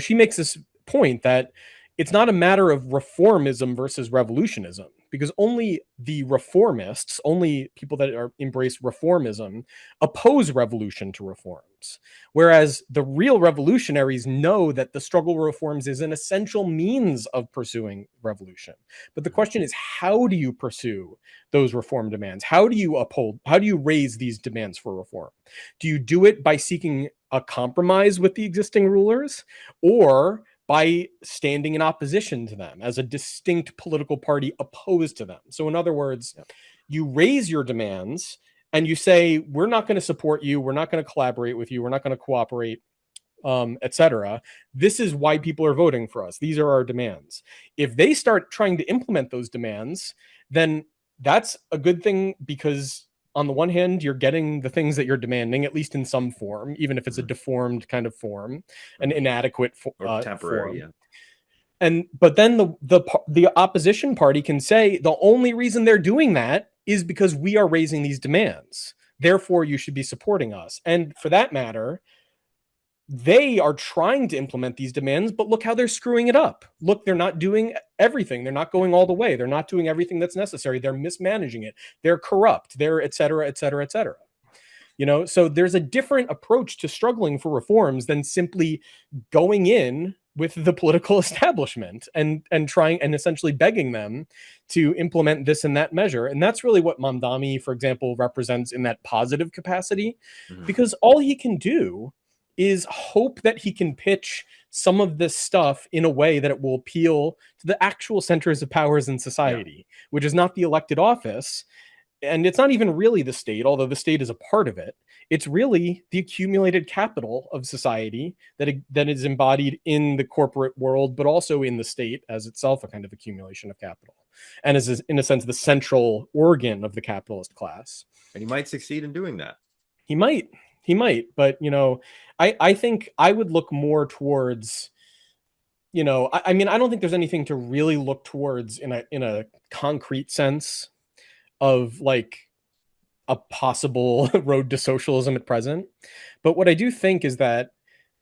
Speaker 2: she makes this point that it's not a matter of reformism versus revolutionism, because only the reformists, only people that embrace reformism, oppose revolution to reforms. Whereas the real revolutionaries know that the struggle with reforms is an essential means of pursuing revolution. But the question is, how do you pursue those reform demands? How do you raise these demands for reform? Do you do it by seeking a compromise with the existing rulers, or by standing in opposition to them as a distinct political party opposed to them? So in other words, you raise your demands and you say, we're not going to support you, we're not going to collaborate with you, we're not going to cooperate, etc. This is why people are voting for us. These are our demands. If they start trying to implement those demands, then that's a good thing, because on the one hand, you're getting the things that you're demanding, at least in some form, even if it's a deformed kind of form, an inadequate
Speaker 1: or temporary.
Speaker 2: form.
Speaker 1: Yeah.
Speaker 2: But then the opposition party can say the only reason they're doing that is because we are raising these demands. Therefore, you should be supporting us. And for that matter, they are trying to implement these demands, but look how they're screwing it up. Look, they're not doing everything. They're not going all the way. They're not doing everything that's necessary. They're mismanaging it. They're corrupt. They're et cetera, et cetera, et cetera. So there's a different approach to struggling for reforms than simply going in with the political establishment and trying and essentially begging them to implement this and that measure. And that's really what Mamdani, for example, represents in that positive capacity, because all he can do is hope that he can pitch some of this stuff in a way that it will appeal to the actual centers of powers in society, which is not the elected office. And it's not even really the state, although the state is a part of it. It's really the accumulated capital of society that is embodied in the corporate world, but also in the state as itself a kind of accumulation of capital, and is, in a sense, the central organ of the capitalist class.
Speaker 1: And he might succeed in doing that.
Speaker 2: He might, but I think I would look more towards, I mean, I don't think there's anything to really look towards in a concrete sense of like a possible road to socialism at present. But what I do think is that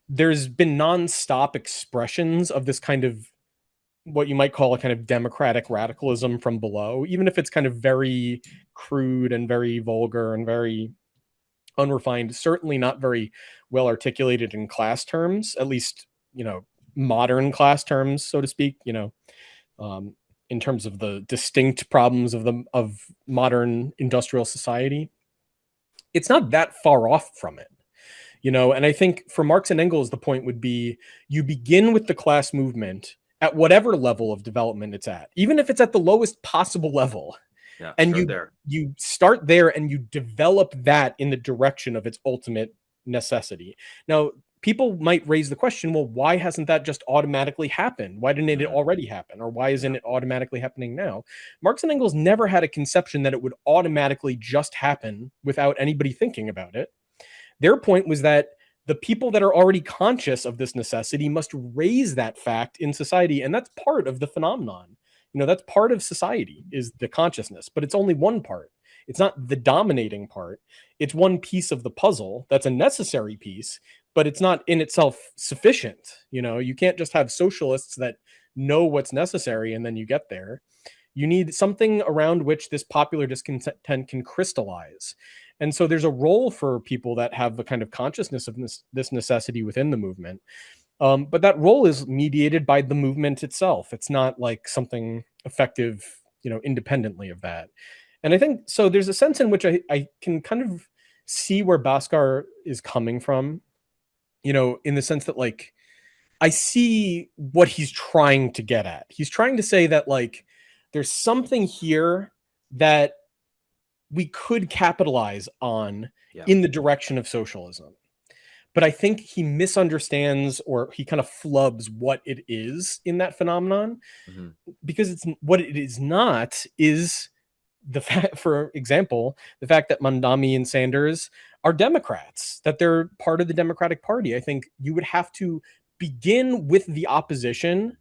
Speaker 2: there's been nonstop expressions of this kind of what you might call a kind of democratic radicalism from below, even if it's kind of very crude and very vulgar and very unrefined, certainly not very well articulated in class terms, at least modern class terms, so to speak, um, in terms of the distinct problems of modern industrial society, it's not that far off from it. And I think for Marx and Engels, the point would be you begin with the class movement at whatever level of development it's at, even if it's at the lowest possible level,
Speaker 1: Yeah,
Speaker 2: and
Speaker 1: start
Speaker 2: you
Speaker 1: there.
Speaker 2: you start there and you develop that in the direction of its ultimate necessity. Now, people might raise the question, well, why hasn't that just automatically happened? Why didn't it
Speaker 1: Mhm.
Speaker 2: already happen? Or why isn't
Speaker 1: Yeah.
Speaker 2: it automatically happening now? Marx and Engels never had a conception that it would automatically just happen without anybody thinking about it. Their point was that the people that are already conscious of this necessity must raise that fact in society. And that's part of the phenomenon. That's part of society, is the consciousness, but it's only one part. It's not the dominating part. It's one piece of the puzzle that's a necessary piece, but it's not in itself sufficient. You can't just have socialists that know what's necessary and then you get there. You need something around which this popular discontent can crystallize. And so there's a role for people that have the kind of consciousness of this necessity within the movement. But that role is mediated by the movement itself. It's not like something effective, independently of that. And I think so. There's a sense in which I can kind of see where Bhaskar is coming from, in the sense that, like, I see what he's trying to get at. He's trying to say that, like, there's something here that we could capitalize on
Speaker 1: Yeah.
Speaker 2: in the direction of socialism. But I think he misunderstands, or he kind of flubs what it is in that phenomenon,
Speaker 1: Mhm.
Speaker 2: because it's what it is not is the fact, for example, the fact that Mandami and Sanders are Democrats, that they're part of the Democratic Party. I think you would have to begin with the opposition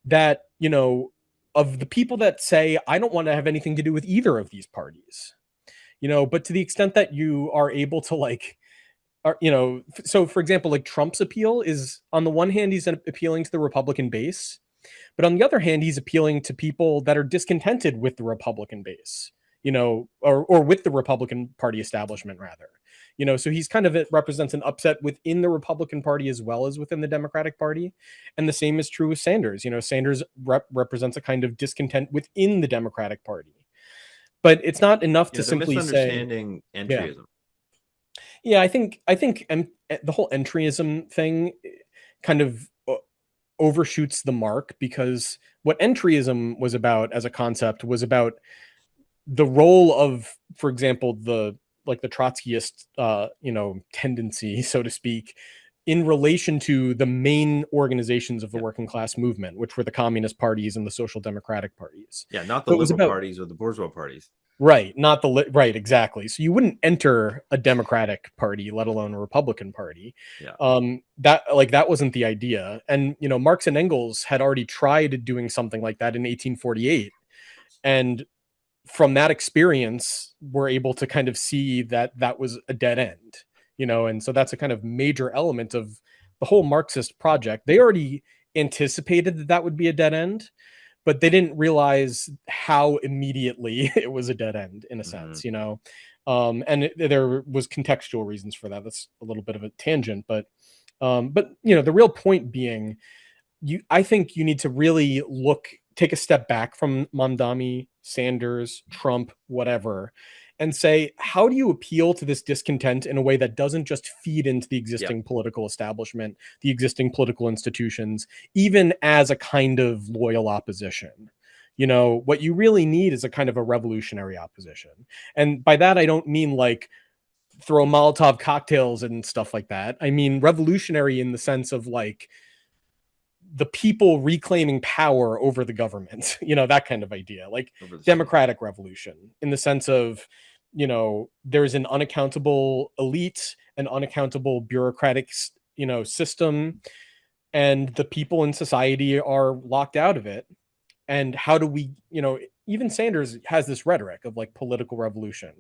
Speaker 2: that, of the people that say, I don't want to have anything to do with either of these parties. But to the extent that you are able to, like, so for example, like, Trump's appeal is, on the one hand, he's appealing to the Republican base, but on the other hand, he's appealing to people that are discontented with the Republican base, or with the Republican Party establishment, rather. So he's kind of, it represents an upset within the Republican Party as well as within the Democratic Party. And the same is true with Sanders. Sanders represents a kind of discontent within the Democratic Party. But it's not enough
Speaker 1: Yeah,
Speaker 2: to
Speaker 1: they're
Speaker 2: simply say,
Speaker 1: misunderstanding
Speaker 2: yeah.
Speaker 1: entryism.
Speaker 2: Yeah, I think the whole entryism thing kind of overshoots the mark, because what entryism was about as a concept was about the role of, for example, the Trotskyist tendency, so to speak, in relation to the main organizations of the
Speaker 1: Yeah.
Speaker 2: working class movement, which were the communist parties and the social democratic parties.
Speaker 1: Yeah, not the
Speaker 2: So it was
Speaker 1: liberal
Speaker 2: about,
Speaker 1: parties or the bourgeois parties.
Speaker 2: right, not right, exactly. So you wouldn't enter a Democratic Party, let alone a Republican Party.
Speaker 1: Yeah.
Speaker 2: That wasn't the idea. And Marx and Engels had already tried doing something like that in 1848, and from that experience, we're able to kind of see that that was a dead end. And so that's a kind of major element of the whole Marxist project. They already anticipated that that would be a dead end, but they didn't realize how immediately it was a dead end, in a
Speaker 1: Mhm.
Speaker 2: sense. And there was contextual reasons for that. That's a little bit of a tangent, but the real point being, I think you need to really take a step back from Mamdani, Sanders, Trump, whatever, and say, how do you appeal to this discontent in a way that doesn't just feed into the
Speaker 1: Yeah.
Speaker 2: existing political establishment, the existing political institutions, even as a kind of loyal opposition? What you really need is a kind of a revolutionary opposition. And by that, I don't mean like throw Molotov cocktails and stuff like that. I mean revolutionary in the sense of, like, the people reclaiming power over the government, that kind of idea, like
Speaker 1: Over the state.
Speaker 2: democratic revolution, in the sense of, there's an unaccountable elite, an unaccountable bureaucratic, system, and the people in society are locked out of it. And how do we, even Sanders has this rhetoric of, like, political revolution.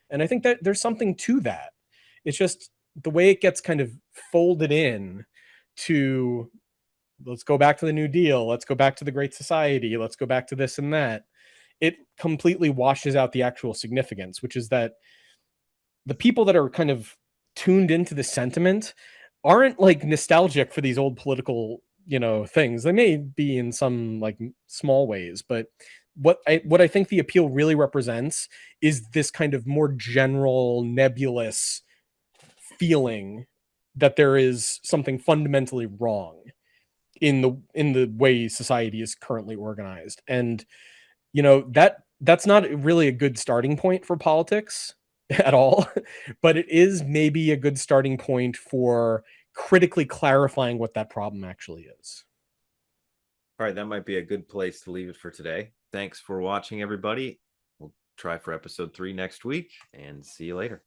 Speaker 2: And I think that there's something to that. It's just the way it gets kind of folded in to, let's go back to the New Deal, let's go back to the Great Society, let's go back to this and that. It completely washes out the actual significance, which is that the people that are kind of tuned into the sentiment aren't like nostalgic for these old political, things. They may be in some like small ways, but what I think the appeal really represents is this kind of more general nebulous feeling that there is something fundamentally wrong in the way society is currently organized. And that's not really a good starting point for politics at all, but it is maybe a good starting point for critically clarifying what that problem actually is.
Speaker 1: All right, that might be a good place to leave it for today. Thanks for watching, everybody. We'll try for episode 3 next week and see you later.